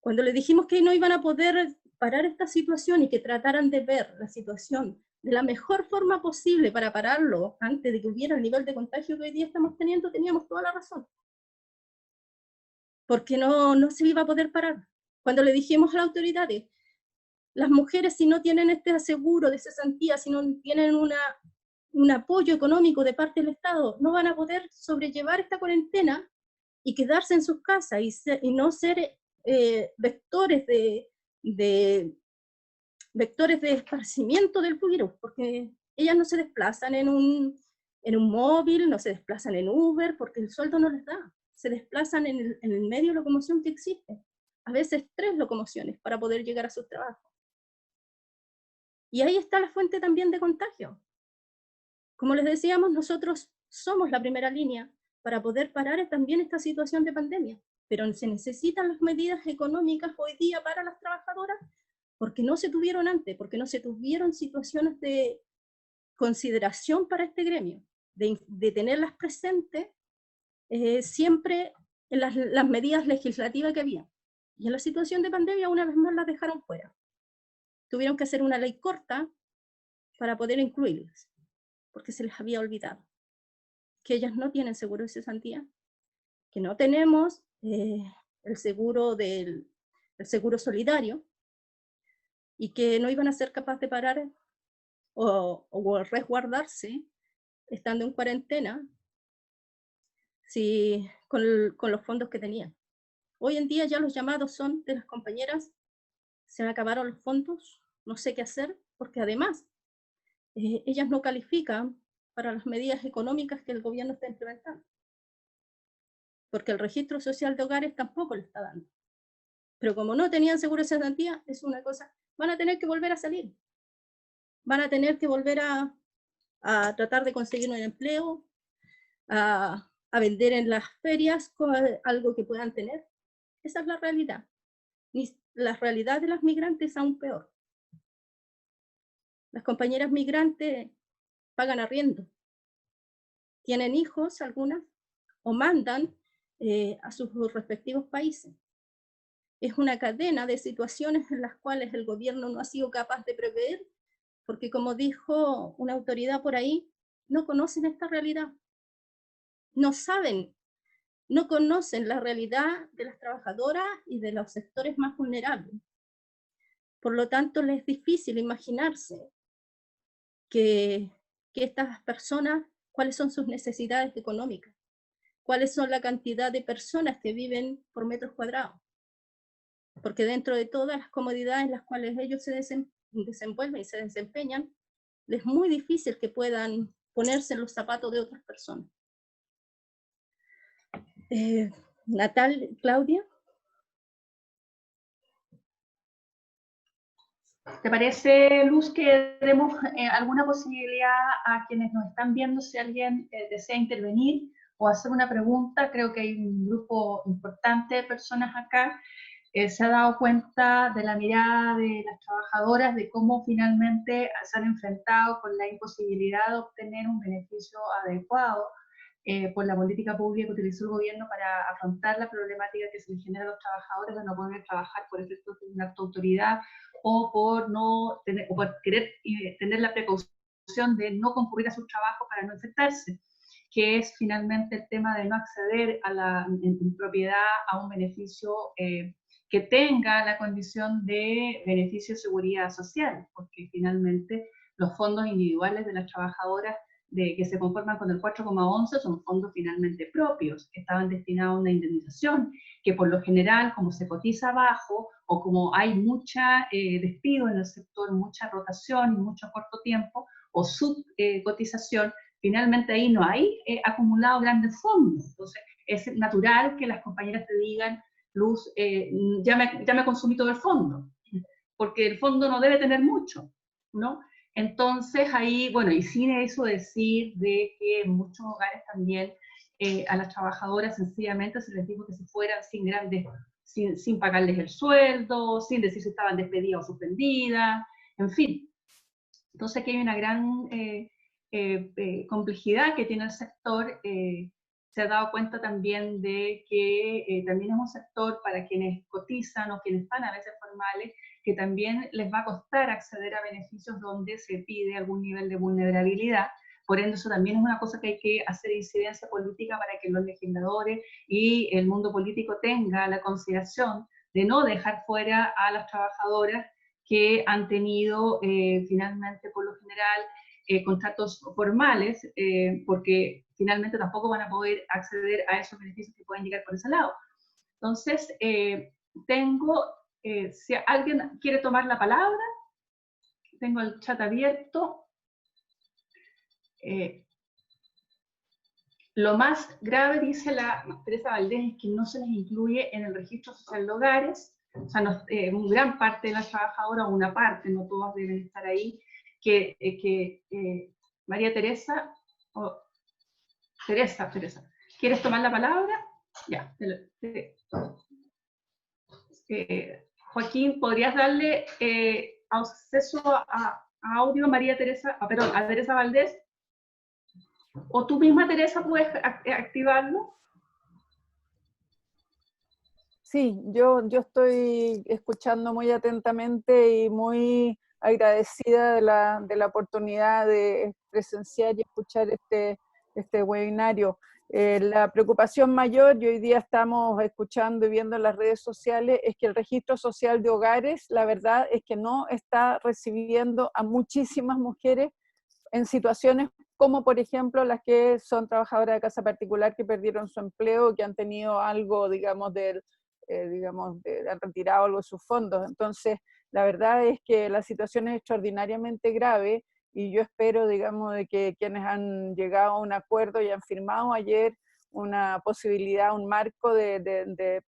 Cuando le dijimos que no iban a poder parar esta situación y que trataran de ver la situación de la mejor forma posible para pararlo antes de que hubiera el nivel de contagio que hoy día estamos teniendo, teníamos toda la razón. Porque no se iba a poder parar. Cuando le dijimos a las autoridades, las mujeres si no tienen este aseguro de cesantía, si no tienen un apoyo económico de parte del Estado, no van a poder sobrellevar esta cuarentena y quedarse en sus casas y no ser vectores de esparcimiento del virus, porque ellas no se desplazan en un móvil, no se desplazan en Uber, porque el sueldo no les da, se desplazan en el medio de locomoción que existe, a veces 3 locomociones para poder llegar a sus trabajos. Y ahí está la fuente también de contagio. Como les decíamos, nosotros somos la primera línea para poder parar también esta situación de pandemia, pero se necesitan las medidas económicas hoy día para las trabajadoras porque no se tuvieron antes, porque no se tuvieron situaciones de consideración para este gremio, de tenerlas presentes siempre en las medidas legislativas que había. Y en la situación de pandemia, una vez más, las dejaron fuera. Tuvieron que hacer una ley corta para poder incluirlas, porque se les había olvidado que ellas no tienen seguro de cesantía, que no tenemos el seguro solidario, y que no iban a ser capaces de parar o resguardarse estando en cuarentena con los fondos que tenían. Hoy en día ya los llamados son de las compañeras: se me acabaron los fondos, no sé qué hacer, porque además ellas no califican para las medidas económicas que el gobierno está implementando, porque el registro social de hogares tampoco le está dando. Pero como no tenían seguro de cesantía, es una cosa, van a tener que volver a salir, van a tener que volver a tratar de conseguir un empleo, a vender en las ferias con algo que puedan tener. Esa es la realidad. Y la realidad de las migrantes es aún peor. Las compañeras migrantes pagan arriendo, tienen hijos algunas, o mandan a sus respectivos países. Es una cadena de situaciones en las cuales el gobierno no ha sido capaz de prever, porque, como dijo una autoridad por ahí, no conocen esta realidad. No saben, no conocen la realidad de las trabajadoras y de los sectores más vulnerables. Por lo tanto, les es difícil imaginarse que estas personas, cuáles son sus necesidades económicas, cuáles son la cantidad de personas que viven por metros cuadrados. Porque dentro de todas las comodidades en las cuales ellos se desenvuelven y se desempeñan, les es muy difícil que puedan ponerse en los zapatos de otras personas. Claudia. ¿Te parece, Luz, que demos alguna posibilidad a quienes nos están viendo, si alguien desea intervenir o hacer una pregunta? Creo que hay un grupo importante de personas acá. Se ha dado cuenta de la mirada de las trabajadoras, de cómo finalmente se han enfrentado con la imposibilidad de obtener un beneficio adecuado por la política pública que utilizó el gobierno para afrontar la problemática que se les genera a los trabajadores de no poder trabajar por efecto de una autoridad o por no tener, o por querer tener la precaución de no concurrir a sus trabajos para no infectarse, que es finalmente el tema de no acceder a en propiedad a un beneficio que tenga la condición de beneficio de seguridad social, porque finalmente los fondos individuales de las trabajadoras que se conforman con el 4,11 son fondos finalmente propios, que estaban destinados a una indemnización, que por lo general, como se cotiza bajo, o como hay mucha despido en el sector, mucha rotación y mucho corto tiempo, o subcotización, finalmente ahí no hay acumulado grandes fondos. Entonces, es natural que las compañeras te digan: Luz, ya me consumí todo el fondo, porque el fondo no debe tener mucho, ¿no? Entonces ahí, bueno, y sin eso decir de que en muchos hogares también a las trabajadoras sencillamente se les dijo que se fueran sin pagarles el sueldo, sin decir si estaban despedidas o suspendidas, en fin. Entonces aquí hay una gran complejidad que tiene el sector. Se ha dado cuenta también de que también es un sector para quienes cotizan o quienes están a veces formales, que también les va a costar acceder a beneficios donde se pide algún nivel de vulnerabilidad. Por ende, eso también es una cosa que hay que hacer incidencia política para que los legisladores y el mundo político tenga la consideración de no dejar fuera a las trabajadoras que han tenido finalmente, por lo general, contratos formales, porque finalmente tampoco van a poder acceder a esos beneficios que pueden llegar por ese lado. Entonces, si alguien quiere tomar la palabra, tengo el chat abierto. Lo más grave, dice la Teresa Valdés, es que no se les incluye en el registro social de hogares. O sea, gran parte de las trabajadoras, una parte, no todas deben estar ahí, María Teresa, Teresa, ¿quieres tomar la palabra? Ya. Joaquín, ¿podrías darle acceso a audio a María Teresa, a Teresa Valdés? ¿O tú misma, Teresa, puedes activarlo? Sí, yo estoy escuchando muy atentamente y muy agradecida de la oportunidad de presenciar y escuchar este webinario. La preocupación mayor, y hoy día estamos escuchando y viendo en las redes sociales, es que el registro social de hogares, la verdad es que no está recibiendo a muchísimas mujeres en situaciones como por ejemplo las que son trabajadoras de casa particular que perdieron su empleo, que han tenido algo, digamos, han retirado algo de sus fondos. Entonces, la verdad es que la situación es extraordinariamente grave y yo espero, digamos, de que quienes han llegado a un acuerdo y han firmado ayer una posibilidad, un marco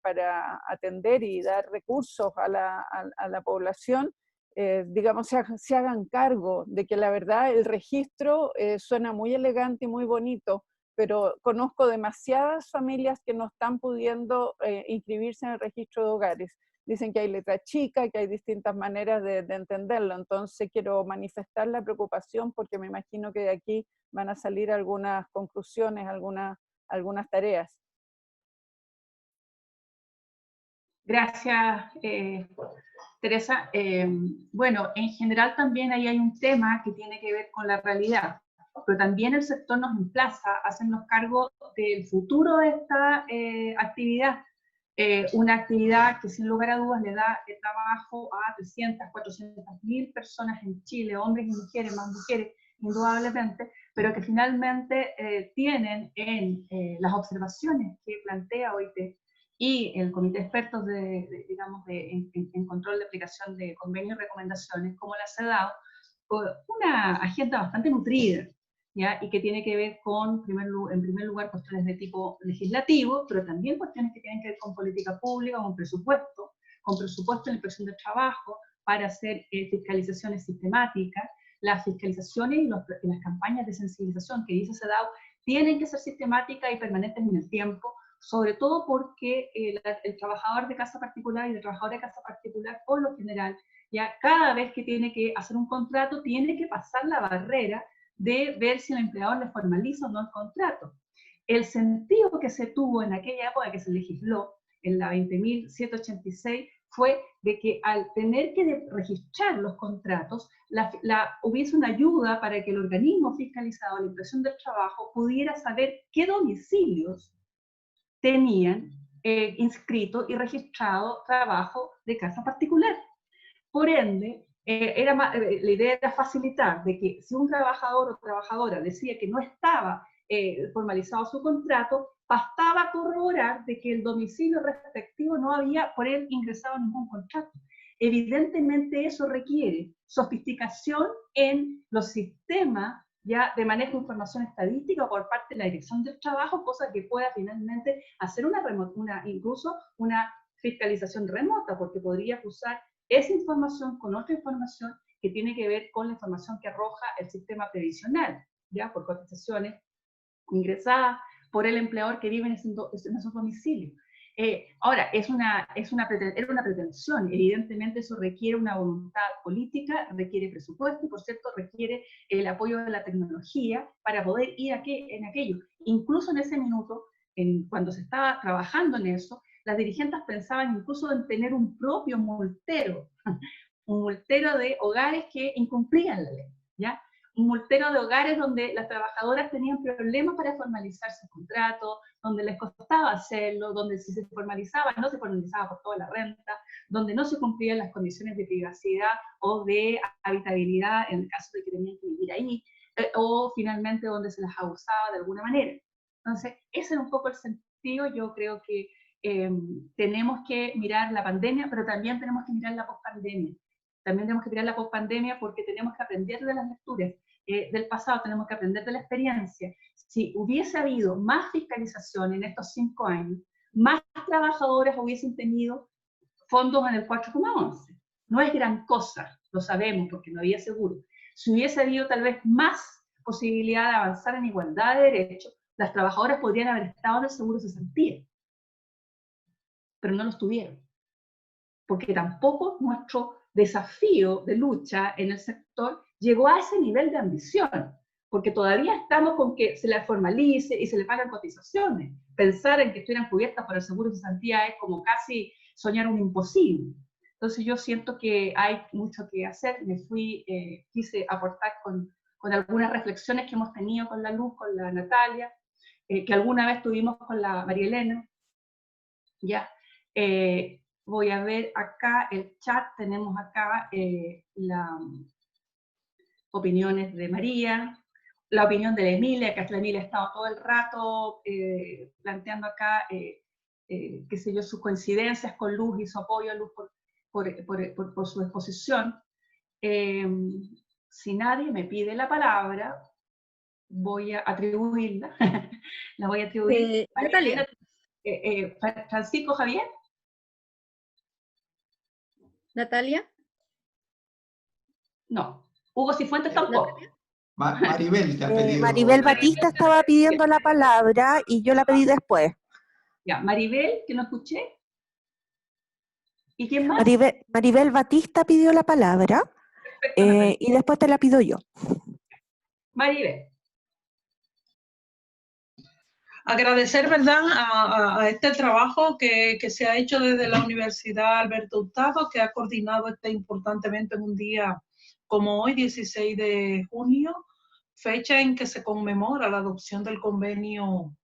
para atender y dar recursos a la población, digamos, se hagan cargo de que la verdad el registro suena muy elegante y muy bonito, pero conozco demasiadas familias que no están pudiendo inscribirse en el registro de hogares. Dicen que hay letra chica, que hay distintas maneras de entenderlo, entonces quiero manifestar la preocupación porque me imagino que de aquí van a salir algunas conclusiones, algunas tareas. Gracias, Teresa. Bueno, en general también ahí hay un tema que tiene que ver con la realidad, pero también el sector nos emplaza a hacernos cargo del futuro de esta actividad. Una actividad que sin lugar a dudas le da trabajo a 300, 400.000 personas en Chile, hombres y mujeres, más mujeres indudablemente, pero que finalmente tienen en las observaciones que plantea OIT y el Comité de Expertos en control de aplicación de convenios y recomendaciones, como la CEDAW, una agenda bastante nutrida, ¿ya? Y que tiene que ver con, en primer lugar, cuestiones de tipo legislativo, pero también cuestiones que tienen que ver con política pública, con presupuesto en la inspección del trabajo, para hacer fiscalizaciones sistemáticas. Las fiscalizaciones y las campañas de sensibilización que dice CEDAW tienen que ser sistemáticas y permanentes en el tiempo, sobre todo porque el trabajador de casa particular y el trabajador de casa particular, por lo general, ya cada vez que tiene que hacer un contrato, tiene que pasar la barrera de ver si el empleador le formaliza o no el contrato. El sentido que se tuvo en aquella época que se legisló, en la 20.786, fue de que al tener que registrar los contratos, hubiese una ayuda para que el organismo fiscalizado, la inspección del trabajo, pudiera saber qué domicilios tenían inscrito y registrado trabajo de casa particular. Por ende, la idea era facilitar de que si un trabajador o trabajadora decía que no estaba formalizado su contrato, bastaba corroborar de que el domicilio respectivo no había por él ingresado ningún contrato. Evidentemente eso requiere sofisticación en los sistemas ya de manejo de información estadística por parte de la Dirección del Trabajo, cosa que pueda finalmente hacer incluso una fiscalización remota, porque podría cruzar esa información con otra información que tiene que ver con la información que arroja el sistema previsional, ya por cotizaciones ingresadas por el empleador que vive en esos domicilios. Ahora, era una pretensión, evidentemente eso requiere una voluntad política, requiere presupuesto y por cierto requiere el apoyo de la tecnología para poder ir en aquello. Incluso en ese minuto, cuando se estaba trabajando en eso, las dirigentes pensaban incluso en tener un propio multero, un multero de hogares que incumplían la ley, ¿ya? Un multero de hogares donde las trabajadoras tenían problemas para formalizar su contrato, donde les costaba hacerlo, donde si se formalizaba, no se formalizaba por toda la renta, donde no se cumplían las condiciones de privacidad o de habitabilidad en el caso de que tenían que vivir ahí, o finalmente donde se las abusaba de alguna manera. Entonces, ese era un poco el sentido. Yo creo que tenemos que mirar la pandemia, pero también tenemos que mirar la pospandemia. También tenemos que mirar la pospandemia porque tenemos que aprender de las lecturas del pasado, tenemos que aprender de la experiencia. Si hubiese habido más fiscalización en estos 5 años, más trabajadoras hubiesen tenido fondos en el 4,11. No es gran cosa, lo sabemos porque no había seguro. Si hubiese habido tal vez más posibilidad de avanzar en igualdad de derechos, las trabajadoras podrían haber estado en el seguro de cesantía, pero no los tuvieron, porque tampoco nuestro desafío de lucha en el sector llegó a ese nivel de ambición. porque todavía estamos con que se les formalice y se les pagan cotizaciones. Pensar en que estuvieran cubiertas por el seguro de cesantía es como casi soñar un imposible. Entonces yo siento que hay mucho que hacer. Quise aportar con algunas reflexiones que hemos tenido con la Luz, con la Natalia, que alguna vez tuvimos con la María Elena. Ya. Voy a ver acá el chat, tenemos acá las opiniones de María, la opinión de la Emilia, que la Emilia ha estado todo el rato planteando acá, qué sé yo, sus coincidencias con Luz y su apoyo a Luz por su exposición. Si nadie me pide la palabra, voy a atribuirla, la voy a atribuir. Natalia. Francisco Javier. Natalia. No. Hugo Cifuentes tampoco. Maribel te ha pedido. Maribel Batista estaba pidiendo la palabra y yo la pedí después. Ya, Maribel, que no escuché. ¿Y quién más? Maribel Batista pidió la palabra y después te la pido yo. Maribel. Agradecer, ¿verdad?, a este trabajo que se ha hecho desde la Universidad Alberto Hurtado, que ha coordinado este importante evento en un día como hoy, 16 de junio, fecha en que se conmemora la adopción del convenio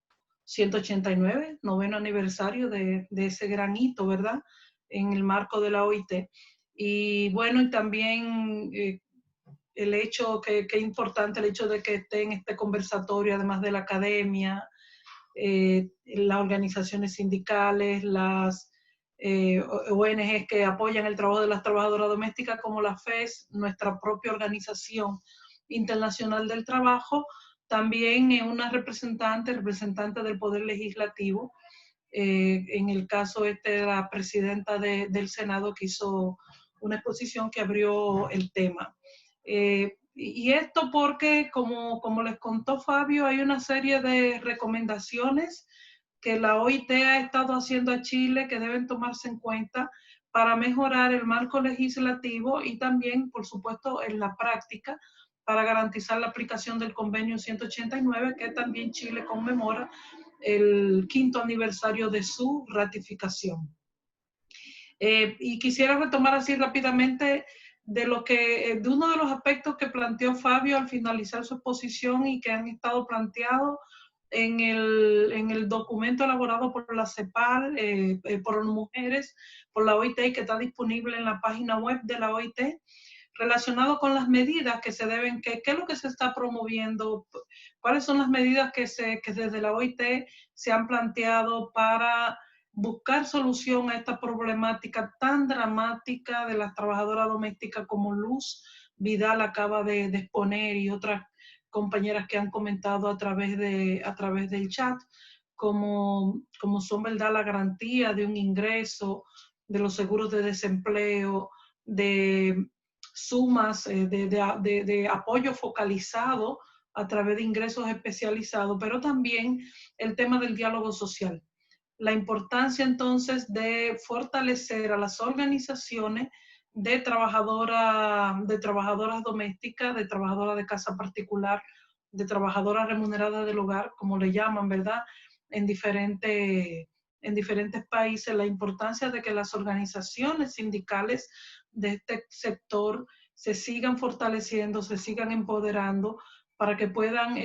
189, 9º aniversario de ese gran hito, ¿verdad?, en el marco de la OIT. Y bueno, y también el hecho que es importante, el hecho de que esté en este conversatorio, además de la academia, las organizaciones sindicales, las ONGs que apoyan el trabajo de las trabajadoras domésticas, como la FES, nuestra propia organización internacional del trabajo, también una representante del Poder Legislativo, en el caso la presidenta del Senado, que hizo una exposición que abrió el tema. Y esto porque, como les contó Fabio, hay una serie de recomendaciones que la OIT ha estado haciendo a Chile que deben tomarse en cuenta para mejorar el marco legislativo y también, por supuesto, en la práctica, para garantizar la aplicación del convenio 189, que también Chile conmemora el 5º aniversario de su ratificación. Y quisiera retomar así rápidamente de uno de los aspectos que planteó Fabio al finalizar su exposición y que han estado planteados en el documento elaborado por la CEPAL, por las mujeres, por la OIT, que está disponible en la página web de la OIT, relacionado con las medidas que se deben, qué es lo que se está promoviendo, cuáles son las medidas que desde la OIT se han planteado para buscar solución a esta problemática tan dramática de las trabajadoras domésticas, como Luz Vidal acaba de exponer y otras compañeras que han comentado a través del chat, como son, ¿verdad?, la garantía de un ingreso, de los seguros de desempleo, de sumas de apoyo focalizado a través de ingresos especializados, pero también el tema del diálogo social. La importancia entonces de fortalecer a las organizaciones de trabajadoras domésticas, de trabajadoras de casa particular, de trabajadoras remuneradas del hogar, como le llaman, ¿verdad?, en diferentes países, la importancia de que las organizaciones sindicales de este sector se sigan fortaleciendo, se sigan empoderando para que puedan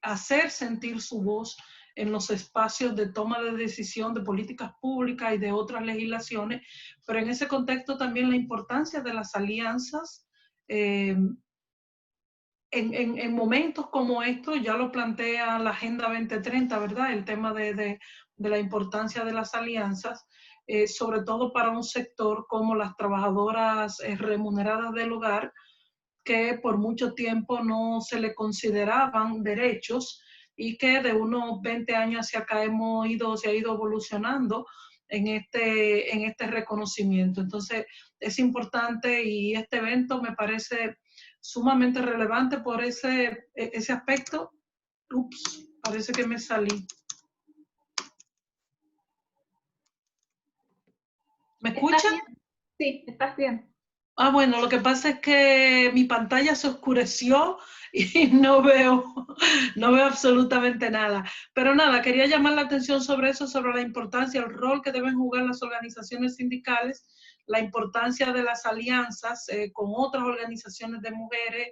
hacer sentir su voz en los espacios de toma de decisión de políticas públicas y de otras legislaciones, pero en ese contexto también la importancia de las alianzas. En momentos como estos, ya lo plantea la Agenda 2030, ¿verdad?, el tema de la importancia de las alianzas, sobre todo para un sector como las trabajadoras remuneradas del hogar, que por mucho tiempo no se le consideraban derechos y que de unos 20 años hacia acá se ha ido evolucionando en este reconocimiento. Entonces es importante, y este evento me parece sumamente relevante por ese aspecto. Ups, parece que me salí. ¿Me escuchan? Sí, estás bien. Ah, bueno, lo que pasa es que mi pantalla se oscureció y no veo absolutamente nada. Pero nada, quería llamar la atención sobre eso, sobre la importancia, el rol que deben jugar las organizaciones sindicales, la importancia de las alianzas con otras organizaciones de mujeres,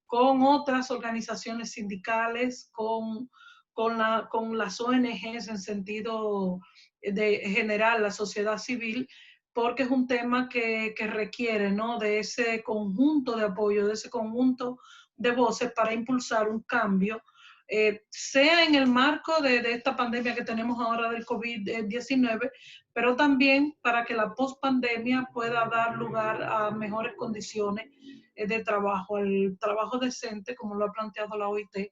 con otras organizaciones sindicales, con las ONGs en sentido de general, la sociedad civil, porque es un tema que requiere, ¿no?, de ese conjunto de apoyo, de ese conjunto de voces para impulsar un cambio, sea en el marco de esta pandemia que tenemos ahora del COVID-19, pero también para que la pospandemia pueda dar lugar a mejores condiciones de trabajo, el trabajo decente, como lo ha planteado la OIT,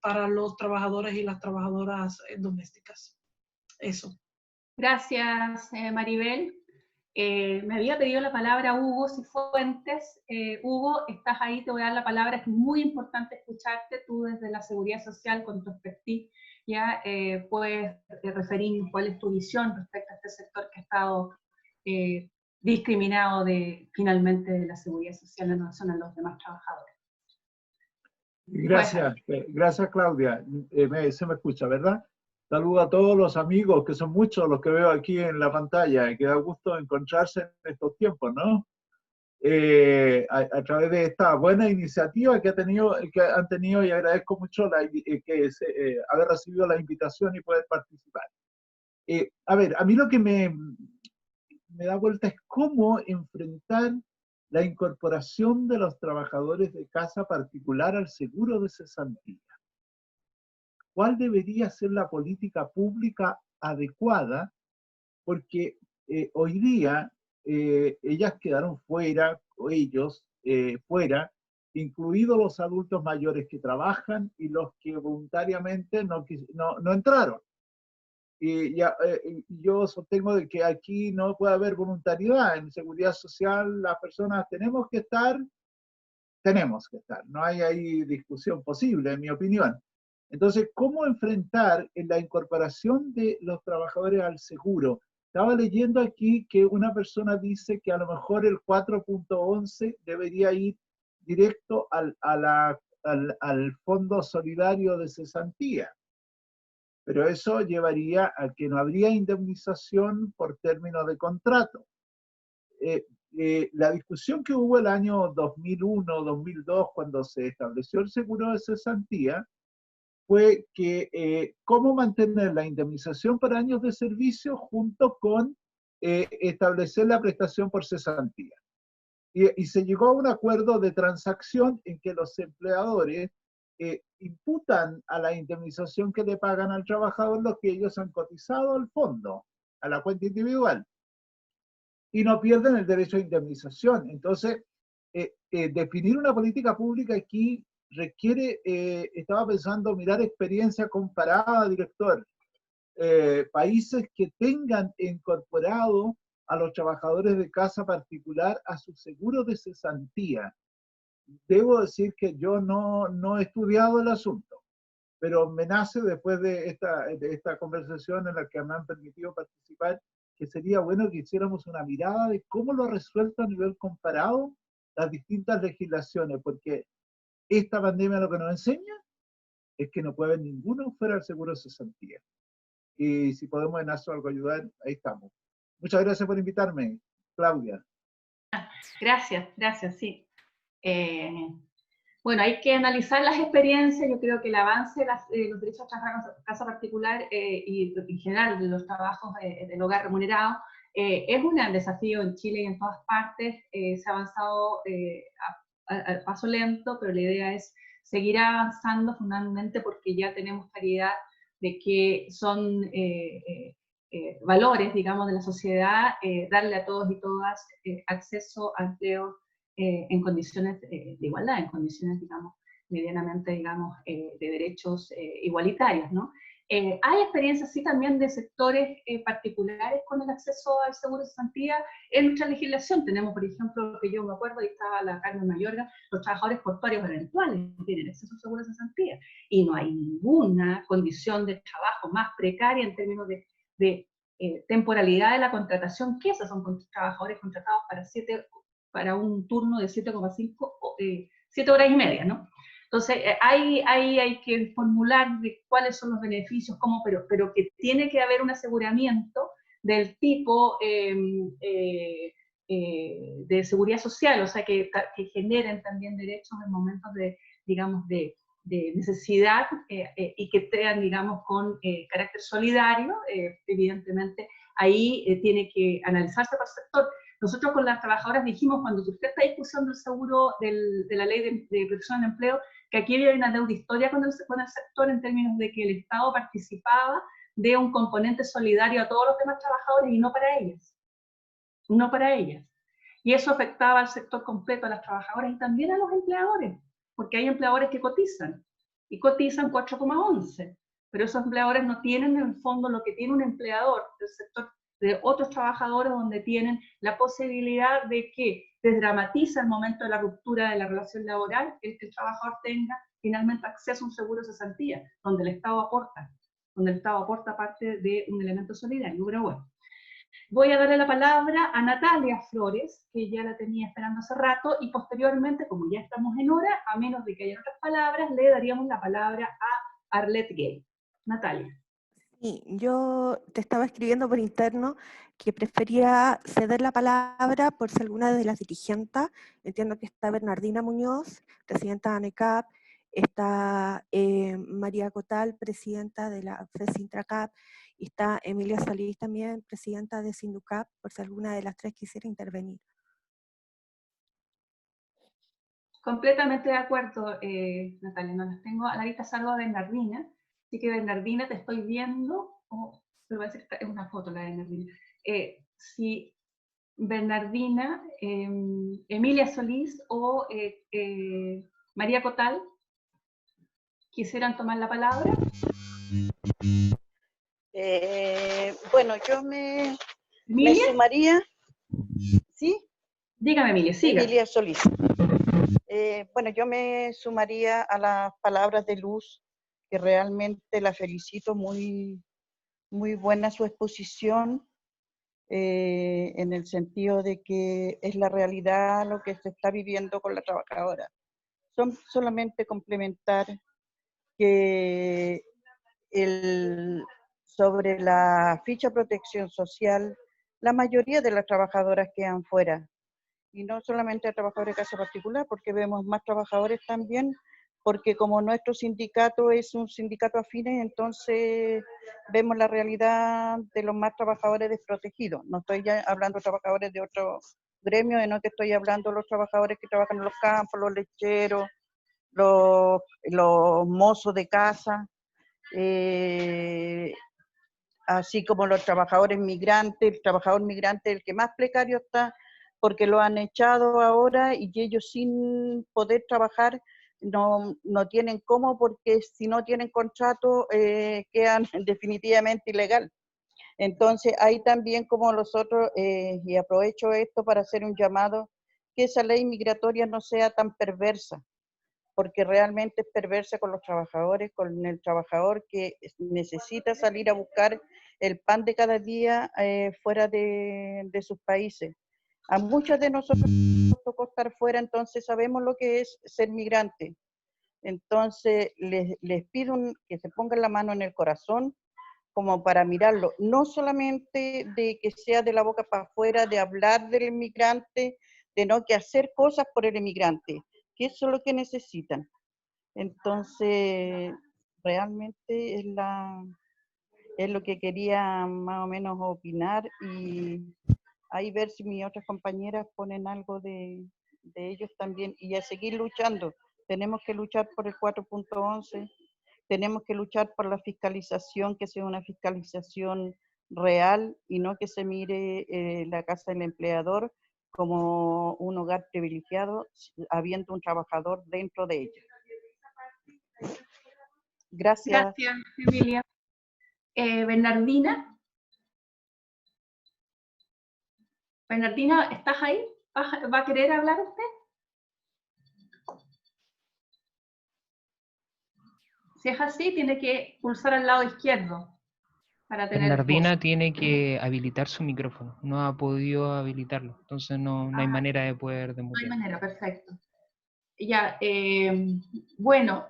para los trabajadores y las trabajadoras domésticas. Eso. Gracias, Maribel. Me había pedido la palabra Hugo Cifuentes. Hugo, estás ahí, te voy a dar la palabra. Es muy importante escucharte. Tú desde la Seguridad Social, con tu expertise, ya puedes referir cuál es tu visión respecto a este sector que ha estado discriminado finalmente de la Seguridad Social en relación a los demás trabajadores. Gracias, gracias Claudia. Se me escucha, ¿verdad? Saludo a todos los amigos, que son muchos los que veo aquí en la pantalla, y que da gusto encontrarse en estos tiempos, ¿no? A través de esta buena iniciativa que han tenido, y agradezco mucho haber recibido la invitación y poder participar. A ver, a mí lo que me da vuelta es cómo enfrentar la incorporación de los trabajadores de casa particular al seguro de cesantía. ¿Cuál debería ser la política pública adecuada? Porque hoy día ellas quedaron fuera, o ellos fuera, incluidos los adultos mayores que trabajan y los que voluntariamente no entraron. Y yo sostengo de que aquí no puede haber voluntariedad. En seguridad social las personas tenemos que estar. No hay ahí discusión posible, en mi opinión. Entonces, ¿cómo enfrentar la incorporación de los trabajadores al seguro? Estaba leyendo aquí que una persona dice que a lo mejor el 4.11 debería ir directo al Fondo Solidario de Cesantía. Pero eso llevaría a que no habría indemnización por término de contrato. La discusión que hubo el año 2001-2002, cuando se estableció el seguro de cesantía, fue que cómo mantener la indemnización por años de servicio junto con establecer la prestación por cesantía. Y se llegó a un acuerdo de transacción en que los empleadores imputan a la indemnización que le pagan al trabajador lo que ellos han cotizado al fondo, a la cuenta individual, y no pierden el derecho a indemnización. Entonces, definir una política pública aquí requiere, estaba pensando, mirar experiencia comparada, director, países que tengan incorporado a los trabajadores de casa particular a su seguro de cesantía. Debo decir que yo no he estudiado el asunto, pero me nace después de esta conversación en la que me han permitido participar, que sería bueno que hiciéramos una mirada de cómo lo ha resuelto a nivel comparado las distintas legislaciones, porque esta pandemia lo que nos enseña es que no puede haber ninguno fuera del seguro de cesantía. Y si podemos en eso algo ayudar, ahí estamos. Muchas gracias por invitarme, Claudia. Gracias, sí. Bueno, hay que analizar las experiencias. Yo creo que el avance de los derechos a trabajar en casa particular y en general de los trabajos del hogar remunerado es un desafío en Chile y en todas partes. Se ha avanzado a paso lento, pero la idea es seguir avanzando fundamentalmente porque ya tenemos claridad de que son valores, digamos, de la sociedad, darle a todos y todas acceso a empleo en condiciones de igualdad, en condiciones, digamos, medianamente, digamos, de derechos igualitarios, ¿no? Hay experiencias, sí, también de sectores particulares con el acceso al seguro de cesantía en nuestra legislación. Tenemos, por ejemplo, que yo me acuerdo, ahí estaba la Carmen Mayorga, los trabajadores portuarios eventuales tienen acceso al seguro de cesantía, y no hay ninguna condición de trabajo más precaria en términos de temporalidad de la contratación, que esos son trabajadores contratados para 7 para un turno de 7,5, 7 horas y media, ¿no? Entonces, ahí hay que formular de cuáles son los beneficios, cómo, pero que tiene que haber un aseguramiento del tipo de seguridad social, o sea, que generen también derechos en momentos de, digamos, de necesidad y que sean, digamos, con carácter solidario. Evidentemente, ahí tiene que analizarse por sector. Nosotros con las trabajadoras dijimos, cuando surgió esta discusión del seguro, de la ley de protección del empleo, que aquí había una deuda histórica con el sector en términos de que el Estado participaba de un componente solidario a todos los demás trabajadores y no para ellas. No para ellas. Y eso afectaba al sector completo, a las trabajadoras y también a los empleadores, porque hay empleadores que cotizan, y cotizan 4,11, pero esos empleadores no tienen en el fondo lo que tiene un empleador del sector de otros trabajadores, donde tienen la posibilidad de que desdramatiza el momento de la ruptura de la relación laboral, que el trabajador tenga finalmente acceso a un seguro de cesantía, donde el Estado aporta parte de un elemento solidario. Pero bueno, voy a darle la palabra a Natalia Flores, que ya la tenía esperando hace rato, y posteriormente, como ya estamos en hora, a menos de que haya otras palabras, le daríamos la palabra a Arlette Gay. Natalia. Sí, yo te estaba escribiendo por interno que prefería ceder la palabra por si alguna de las dirigentes. Entiendo que está Bernardina Muñoz, presidenta de ANECAP, está María Cotal, presidenta de la FESINTRACAP, y está Emilia Solís también, presidenta de SINDUCAP, por si alguna de las tres quisiera intervenir. Completamente de acuerdo, Natalia, no las tengo a la vista, salvo a Bernardina. Así que Bernardina, te estoy viendo, pero va a ser es una foto la de Bernardina. Si Bernardina, Emilia Solís o María Cotal quisieran tomar la palabra. Bueno, yo me sumaría. ¿Sí? Dígame, Emilia, siga. Emilia Solís. Bueno, yo me sumaría a las palabras de Luz, que realmente la felicito, muy, muy buena su exposición, en el sentido de que es la realidad lo que se está viviendo con la trabajadora. Solamente complementar que sobre la ficha de protección social, la mayoría de las trabajadoras quedan fuera. Y no solamente a trabajadores de casa particular, porque vemos más trabajadores también, porque como nuestro sindicato es un sindicato afines, entonces vemos la realidad de los más trabajadores desprotegidos. No estoy ya hablando de trabajadores de otro gremio, sino que estoy hablando de los trabajadores que trabajan en los campos, los lecheros, los mozos de casa, así como los trabajadores migrantes. El trabajador migrante es el que más precario está, porque lo han echado ahora y ellos sin poder trabajar no tienen cómo, porque si no tienen contrato quedan definitivamente ilegal. Entonces hay también como los otros, y aprovecho esto para hacer un llamado, que esa ley migratoria no sea tan perversa, porque realmente es perversa con los trabajadores, con el trabajador que necesita salir a buscar el pan de cada día fuera de sus países. A muchos de nosotros nos tocó estar fuera, entonces sabemos lo que es ser migrante. Entonces les pido que se pongan la mano en el corazón como para mirarlo, no solamente de que sea de la boca para afuera, de hablar del inmigrante, de no que hacer cosas por el inmigrante, que eso es lo que necesitan. Entonces, realmente es lo que quería más o menos opinar, y ahí ver si mis otras compañeras ponen algo de ellos también, y a seguir luchando. Tenemos que luchar por el 4.11, tenemos que luchar por la fiscalización, que sea una fiscalización real y no que se mire la casa del empleador como un hogar privilegiado, habiendo un trabajador dentro de ella. Gracias. Gracias, Emilia. Bernardina. Bernardina, ¿estás ahí? ¿Va a querer hablar usted? Si es así, tiene que pulsar al lado izquierdo. para tener Bernardina voz. tiene que habilitar su micrófono, no ha podido habilitarlo, entonces no hay manera de poder No hay desmutear. manera, perfecto. Ya, bueno,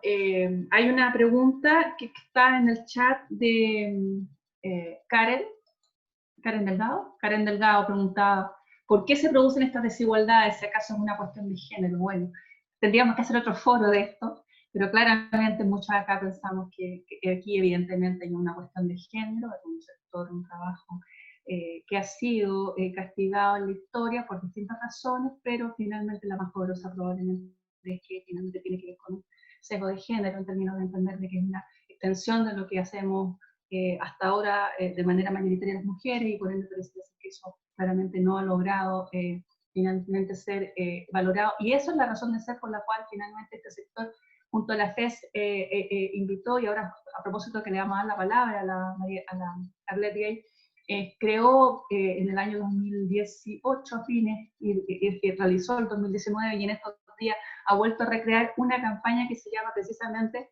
hay una pregunta que está en el chat de Karen Delgado. Karen Delgado preguntaba, ¿por qué se producen estas desigualdades si acaso es una cuestión de género? Bueno, tendríamos que hacer otro foro de esto, pero claramente muchos acá pensamos que aquí evidentemente hay una cuestión de género, es un sector, un trabajo que ha sido castigado en la historia por distintas razones, pero finalmente la más poderosa probablemente es que finalmente tiene que ver con un sesgo de género en términos de entender de que es una extensión de lo que hacemos hasta ahora de manera mayoritaria las mujeres, y por ende parece que eso claramente no ha logrado finalmente ser valorado, y eso es la razón de ser por la cual finalmente este sector junto a la FES invitó, y ahora a propósito que le vamos a dar la palabra a la Arlette Gay, creó en el año 2018 a fines y realizó el 2019, y en estos días ha vuelto a recrear una campaña que se llama precisamente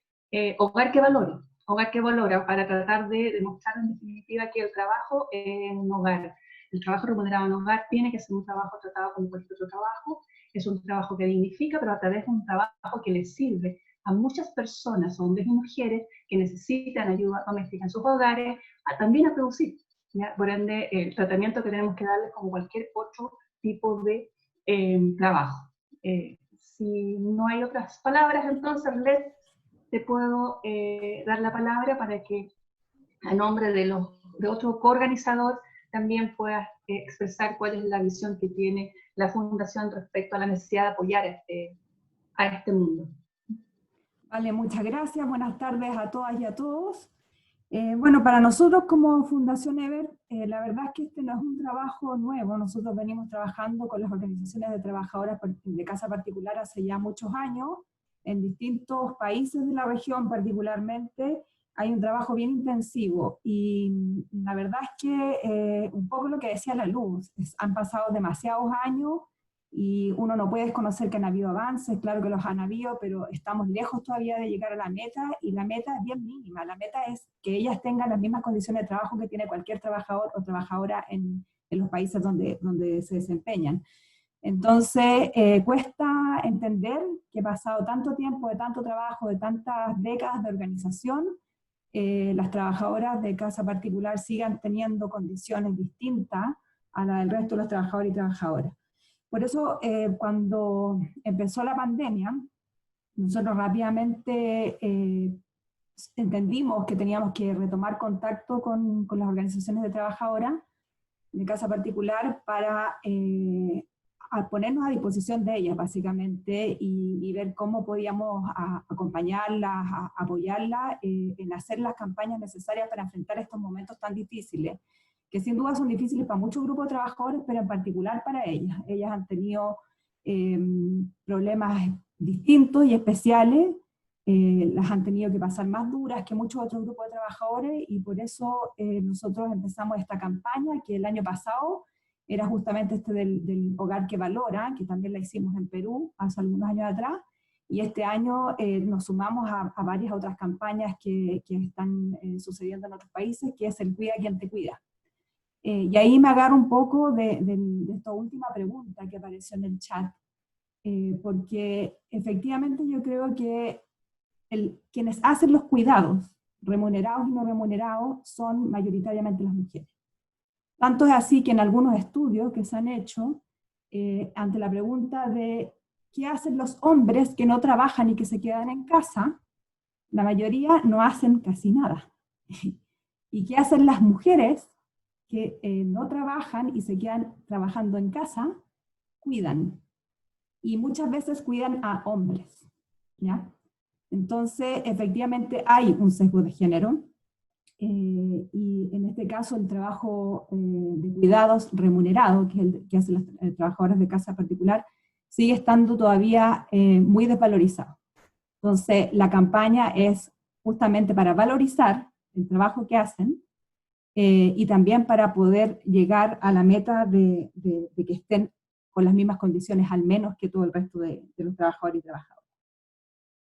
Hogar que Valore. Hogar que Valora, para tratar de demostrar en definitiva que el trabajo en un hogar, el trabajo remunerado en hogar tiene que ser un trabajo tratado como cualquier otro trabajo, es un trabajo que dignifica, pero a través de un trabajo que le sirve a muchas personas, hombres y mujeres, que necesitan ayuda doméstica en sus hogares, también a producir. ¿Ya? Por ende, el tratamiento que tenemos que darles como cualquier otro tipo de trabajo. Si no hay otras palabras, entonces, Arlette, te puedo dar la palabra para que a nombre de otro coorganizador también puedas expresar cuál es la visión que tiene la Fundación respecto a la necesidad de apoyar a este mundo. Vale, muchas gracias. Buenas tardes a todas y a todos. Bueno, para nosotros como Fundación Ever, la verdad es que este no es un trabajo nuevo. Nosotros venimos trabajando con las organizaciones de trabajadoras de casa particular hace ya muchos años, en distintos países de la región particularmente. Hay un trabajo bien intensivo, y la verdad es que un poco lo que decía la Luz, han pasado demasiados años y uno no puede desconocer que han habido avances, claro que los han habido, pero estamos lejos todavía de llegar a la meta, y la meta es bien mínima. La meta es que ellas tengan las mismas condiciones de trabajo que tiene cualquier trabajador o trabajadora en los países donde se desempeñan. Entonces, cuesta entender que pasado tanto tiempo, de tanto trabajo, de tantas décadas de organización, las trabajadoras de casa particular sigan teniendo condiciones distintas a las del resto de los trabajadores y trabajadoras. Por eso, cuando empezó la pandemia, nosotros rápidamente entendimos que teníamos que retomar contacto con las organizaciones de trabajadoras de casa particular para ponernos a disposición de ellas, básicamente, y ver cómo podíamos acompañarlas, apoyarlas en hacer las campañas necesarias para enfrentar estos momentos tan difíciles, que sin duda son difíciles para muchos grupos de trabajadores, pero en particular para ellas. Ellas han tenido problemas distintos y especiales, las han tenido que pasar más duras que muchos otros grupos de trabajadores, y por eso nosotros empezamos esta campaña, que el año pasado era justamente del Hogar que Valora, que también la hicimos en Perú hace algunos años atrás, y este año nos sumamos a varias otras campañas que están sucediendo en otros países, que es el Cuida quien te cuida. Y ahí me agarro un poco de esta última pregunta que apareció en el chat, porque efectivamente yo creo que quienes hacen los cuidados, remunerados y no remunerados, son mayoritariamente las mujeres. Tanto es así que en algunos estudios que se han hecho, ante la pregunta de qué hacen los hombres que no trabajan y que se quedan en casa, la mayoría no hacen casi nada. ¿Y qué hacen las mujeres que no trabajan y se quedan trabajando en casa? Cuidan. Y muchas veces cuidan a hombres, ¿ya? Entonces, efectivamente hay un sesgo de género, y en este caso el trabajo de cuidados remunerado, que es el que hacen las trabajadoras de casa particular, sigue estando todavía muy desvalorizado. Entonces, la campaña es justamente para valorizar el trabajo que hacen, y también para poder llegar a la meta de que estén con las mismas condiciones, al menos que todo el resto de los trabajadores y trabajadoras.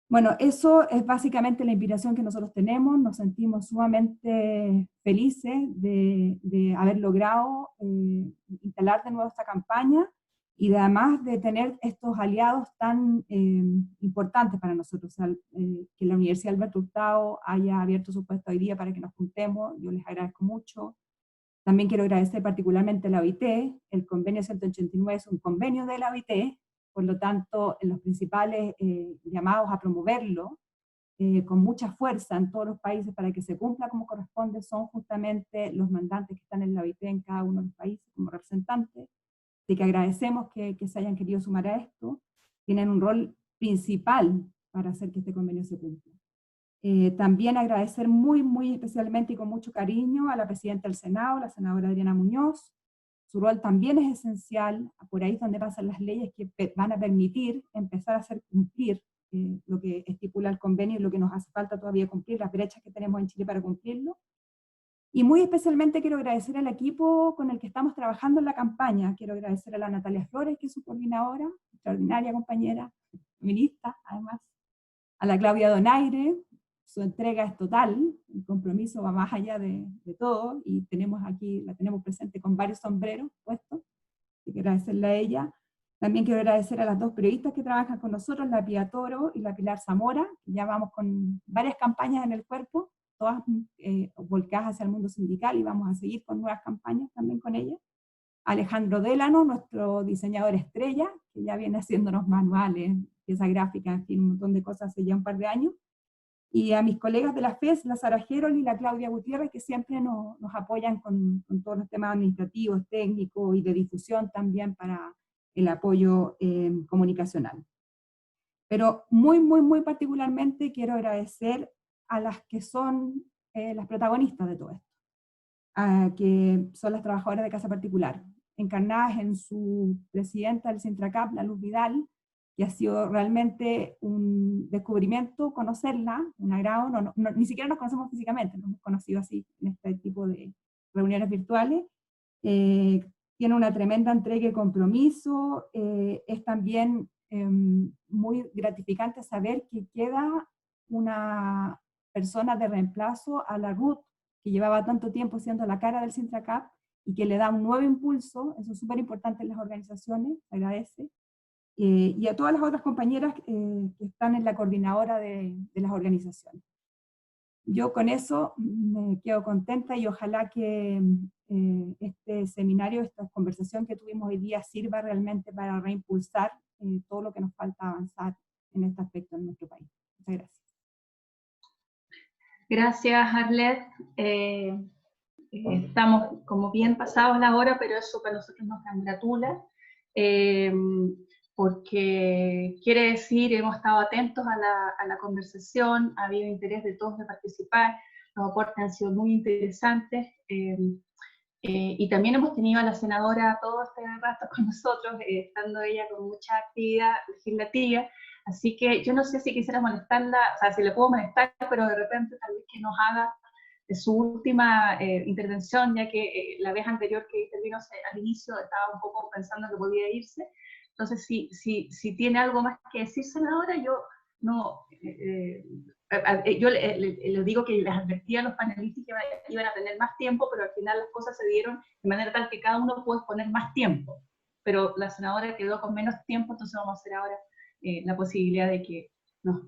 Bueno, eso es básicamente la inspiración que nosotros tenemos. Nos sentimos sumamente felices de haber logrado instalar de nuevo esta campaña y además de tener estos aliados tan importantes para nosotros. O sea, que la Universidad Alberto Hurtado haya abierto su puesto hoy día para que nos juntemos, yo les agradezco mucho. También quiero agradecer particularmente a la OIT. El convenio 189 es un convenio de la OIT, por lo tanto, en los principales llamados a promoverlo con mucha fuerza en todos los países para que se cumpla como corresponde son justamente los mandantes que están en la OIT en cada uno de los países como representantes, de que agradecemos que se hayan querido sumar a esto, tienen un rol principal para hacer que este convenio se cumpla. También agradecer muy especialmente y con mucho cariño a la presidenta del Senado, la senadora Adriana Muñoz. Su rol también es esencial, por ahí es donde pasan las leyes que van a permitir empezar a hacer cumplir lo que estipula el convenio y lo que nos hace falta todavía cumplir, las brechas que tenemos en Chile para cumplirlo. Y muy especialmente quiero agradecer al equipo con el que estamos trabajando en la campaña. Quiero agradecer a la Natalia Flores, que es su coordinadora, extraordinaria compañera, feminista además, a la Claudia Donaire. Su entrega es total, el compromiso va más allá de todo, y tenemos aquí, la tenemos presente con varios sombreros puestos, y quiero agradecerle a ella. También quiero agradecer a las dos periodistas que trabajan con nosotros, la Pía Toro y la Pilar Zamora, que ya vamos con varias campañas en el cuerpo, todas volcadas hacia el mundo sindical, y vamos a seguir con nuevas campañas también con ellas. Alejandro Délano, nuestro diseñador estrella, que ya viene haciéndonos manuales, pieza gráfica, en fin, un montón de cosas hace ya un par de años. Y a mis colegas de la FES, la Sara Gerol y la Claudia Gutiérrez, que siempre nos apoyan con todos los temas administrativos, técnicos y de difusión también para el apoyo comunicacional. Pero muy particularmente quiero agradecer a las que son las protagonistas de todo esto, que son las trabajadoras de casa particular, encarnadas en su presidenta del Sintracap, la Luz Vidal, que ha sido realmente un descubrimiento conocerla, un agrado, ni siquiera nos conocemos físicamente, nos hemos conocido así en este tipo de reuniones virtuales. Tiene una tremenda entrega y compromiso, es también muy gratificante saber que queda una persona de reemplazo a la Ruth, que llevaba tanto tiempo siendo la cara del Sintracap, y que le da un nuevo impulso, eso es súper importante en las organizaciones, se agradece. Y a todas las otras compañeras que están en la coordinadora de las organizaciones. Yo con eso me quedo contenta y ojalá que este seminario, esta conversación que tuvimos hoy día sirva realmente para reimpulsar todo lo que nos falta avanzar en este aspecto en nuestro país. Muchas gracias. Gracias, Arlette. Estamos como bien pasados la hora, pero eso para nosotros nos congratula. Porque quiere decir, hemos estado atentos a la conversación, ha habido interés de todos de participar, los aportes han sido muy interesantes, y también hemos tenido a la senadora todo este rato con nosotros, estando ella con mucha actividad legislativa, así que yo no sé si quisiera molestarla, o sea, si le puedo molestar, pero de repente tal vez que nos haga su última intervención, ya que la vez anterior que intervino al inicio estaba un poco pensando que podía irse. Entonces, si tiene algo más que decir, senadora, yo le digo que les advertía a los panelistas que iban a tener más tiempo, pero al final las cosas se dieron de manera tal que cada uno puede poner más tiempo. Pero la senadora quedó con menos tiempo, entonces vamos a hacer ahora la posibilidad de que nos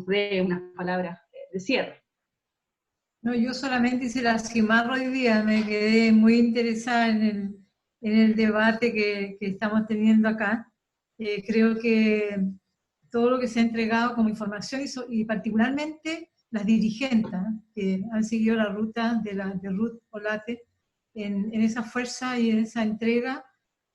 dé unas palabras de cierre. No, yo solamente hice la cimarra hoy día, me quedé muy interesada en el debate que estamos teniendo acá. Creo que todo lo que se ha entregado como información y particularmente las dirigentes que han seguido la ruta de Ruth Olate en esa fuerza y en esa entrega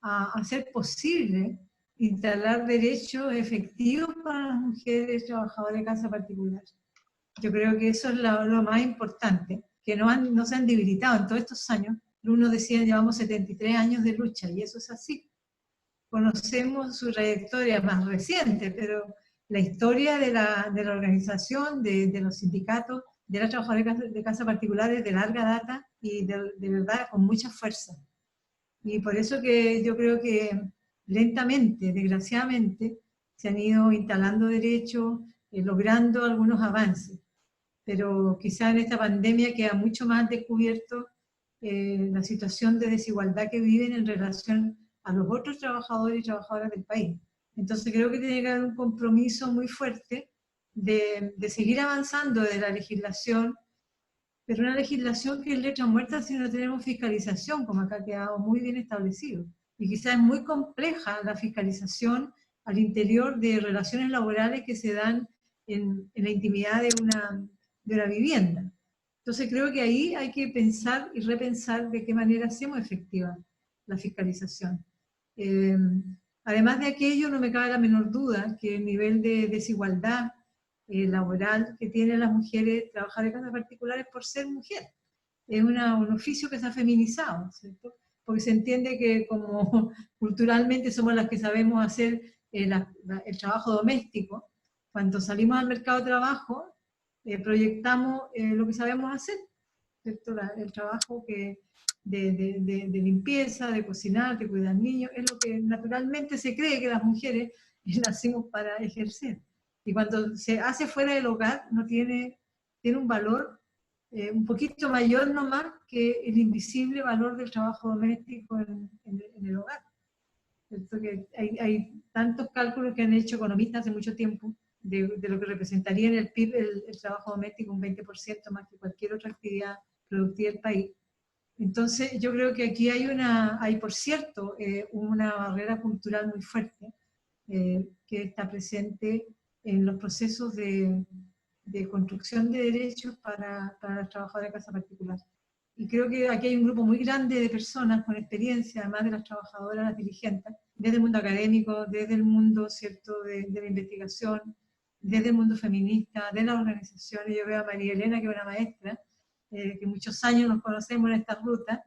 a hacer posible instalar derechos efectivos para las mujeres trabajadoras de casa particular. Yo creo que eso es lo más importante, que no se han debilitado en todos estos años. Uno decía, llevamos 73 años de lucha, y eso es así. Conocemos su trayectoria más reciente, pero la historia de la organización, de los sindicatos, de las trabajadoras de casa particulares de larga data y de verdad con mucha fuerza. Y por eso que yo creo que lentamente, desgraciadamente, se han ido instalando derechos, logrando algunos avances. Pero quizá en esta pandemia queda mucho más descubierto la situación de desigualdad que viven en relación a los otros trabajadores y trabajadoras del país. Entonces creo que tiene que haber un compromiso muy fuerte de seguir avanzando de la legislación, pero una legislación que es letra muerta si no tenemos fiscalización, como acá ha quedado muy bien establecido. Y quizás es muy compleja la fiscalización al interior de relaciones laborales que se dan en la intimidad de una vivienda. Entonces creo que ahí hay que pensar y repensar de qué manera hacemos efectiva la fiscalización. Además de aquello, no me cabe la menor duda que el nivel de desigualdad laboral que tienen las mujeres trabajar en casas particulares por ser mujer. Es un oficio que se ha feminizado, ¿cierto? Porque se entiende que como culturalmente somos las que sabemos hacer el trabajo doméstico, cuando salimos al mercado de trabajo, proyectamos lo que sabemos hacer, ¿cierto? El trabajo de limpieza, de cocinar, de cuidar niños, es lo que naturalmente se cree que las mujeres nacimos para ejercer. Y cuando se hace fuera del hogar, tiene un valor un poquito mayor nomás que el invisible valor del trabajo doméstico en el hogar. Que hay tantos cálculos que han hecho economistas hace mucho tiempo de lo que representaría en el PIB el trabajo doméstico, un 20% más que cualquier otra actividad productiva del país. Entonces yo creo que aquí hay por cierto, una barrera cultural muy fuerte que está presente en los procesos de construcción de derechos para los trabajadores de casa particular. Y creo que aquí hay un grupo muy grande de personas con experiencia, además de las trabajadoras, las dirigentes, desde el mundo académico, desde el mundo, ¿cierto?, de la investigación, desde el mundo feminista, de las organizaciones. Yo veo a María Elena, que es una maestra, que muchos años nos conocemos en esta ruta.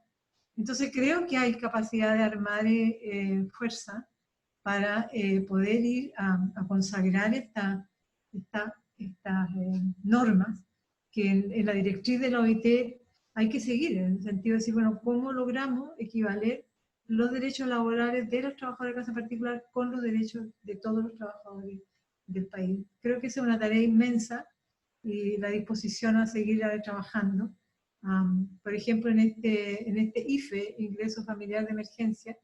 Entonces creo que hay capacidad de armar fuerza para poder ir a consagrar estas normas que en la directriz de la OIT hay que seguir, en el sentido de decir, bueno, ¿cómo logramos equivaler los derechos laborales de los trabajadores de casa particular con los derechos de todos los trabajadores del país? Creo que esa es una tarea inmensa y la disposición a seguir trabajando. Por ejemplo, en este IFE, Ingreso Familiar de Emergencia,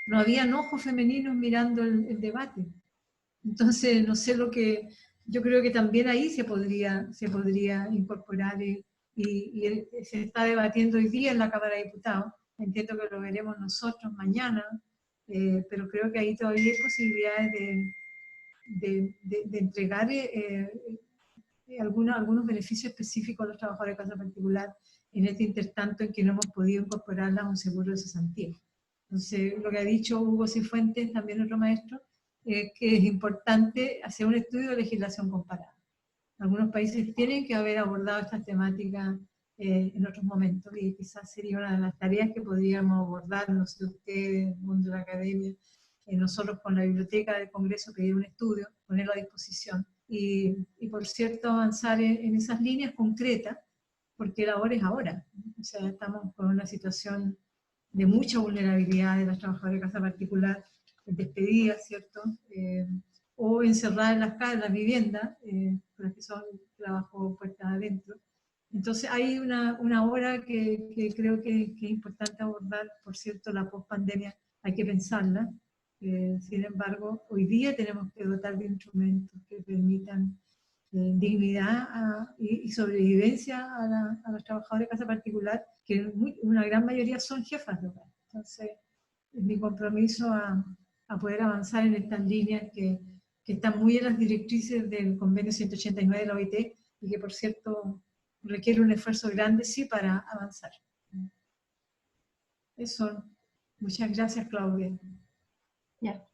no habían ojos femeninos mirando el debate. Entonces, no sé yo creo que también ahí se podría incorporar y se está debatiendo hoy día en la Cámara de Diputados. Entiendo que lo veremos nosotros mañana, pero creo que ahí todavía hay posibilidades de entregar algunos beneficios específicos a los trabajadores de casa particular en este intertanto en que no hemos podido incorporarlas a un seguro de cesantía. Entonces, lo que ha dicho Hugo Cifuentes, también otro maestro, que es importante hacer un estudio de legislación comparada. Algunos países tienen que haber abordado estas temáticas en otros momentos, y quizás sería una de las tareas que podríamos abordar, no sé ustedes, el mundo de la academia, nosotros con la biblioteca del Congreso pedir un estudio, ponerlo a disposición, y por cierto avanzar en esas líneas concretas, porque la hora es ahora. O sea, estamos con una situación de mucha vulnerabilidad de los trabajadores de casa particular, despedidas, ¿cierto? O encerradas en las viviendas, las que son trabajo puestas adentro. Entonces hay una hora que creo que es importante abordar. Por cierto, la post-pandemia hay que pensarla. Sin embargo, hoy día tenemos que dotar de instrumentos que permitan dignidad y sobrevivencia a los trabajadores de casa particular, que una gran mayoría son jefas de hogar. Entonces, es mi compromiso a poder avanzar en estas líneas que están muy en las directrices del convenio 189 de la OIT, y que, por cierto, requiere un esfuerzo grande, sí, para avanzar. Eso. Muchas gracias, Claudia. Ya.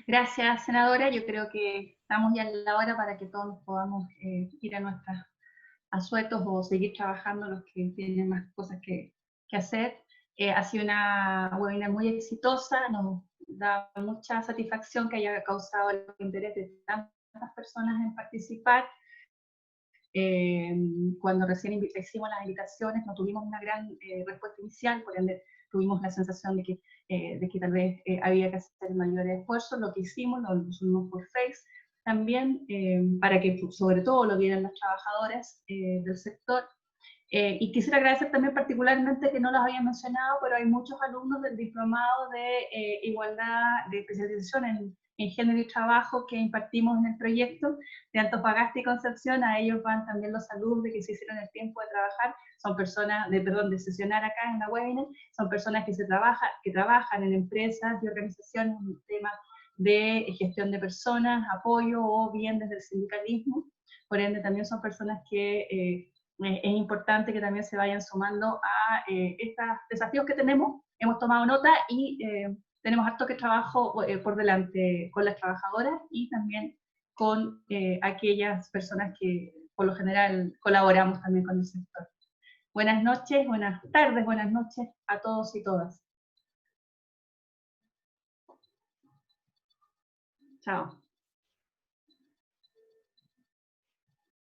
Gracias, senadora. Yo creo que estamos ya en la hora para que todos podamos ir a nuestros asuetos o seguir trabajando los que tienen más cosas que hacer. Ha sido una webinar muy exitosa, nos da mucha satisfacción que haya causado el interés de tantas personas en participar. Cuando recién hicimos las invitaciones no tuvimos una gran respuesta inicial, por ende tuvimos la sensación de que tal vez había que hacer mayores esfuerzos. Lo que hicimos, lo subimos por Face, también, para que sobre todo lo vieran las trabajadoras del sector. Y quisiera agradecer también particularmente, que no los había mencionado, pero hay muchos alumnos del diplomado de igualdad, de especialización en género y trabajo que impartimos en el proyecto de Antofagasta y Concepción. A ellos van también los saludos de que se hicieron el tiempo de trabajar. Son personas, de sesionar acá en la webinar, son personas que trabajan en empresas y organizaciones en temas de gestión de personas, apoyo o bien desde el sindicalismo. Por ende, también son personas que es importante que también se vayan sumando a estos desafíos que tenemos. Hemos tomado nota y tenemos harto que trabajo por delante con las trabajadoras y también con aquellas personas que por lo general colaboramos también con el sector. Buenas noches, buenas tardes, buenas noches a todos y todas. Chao.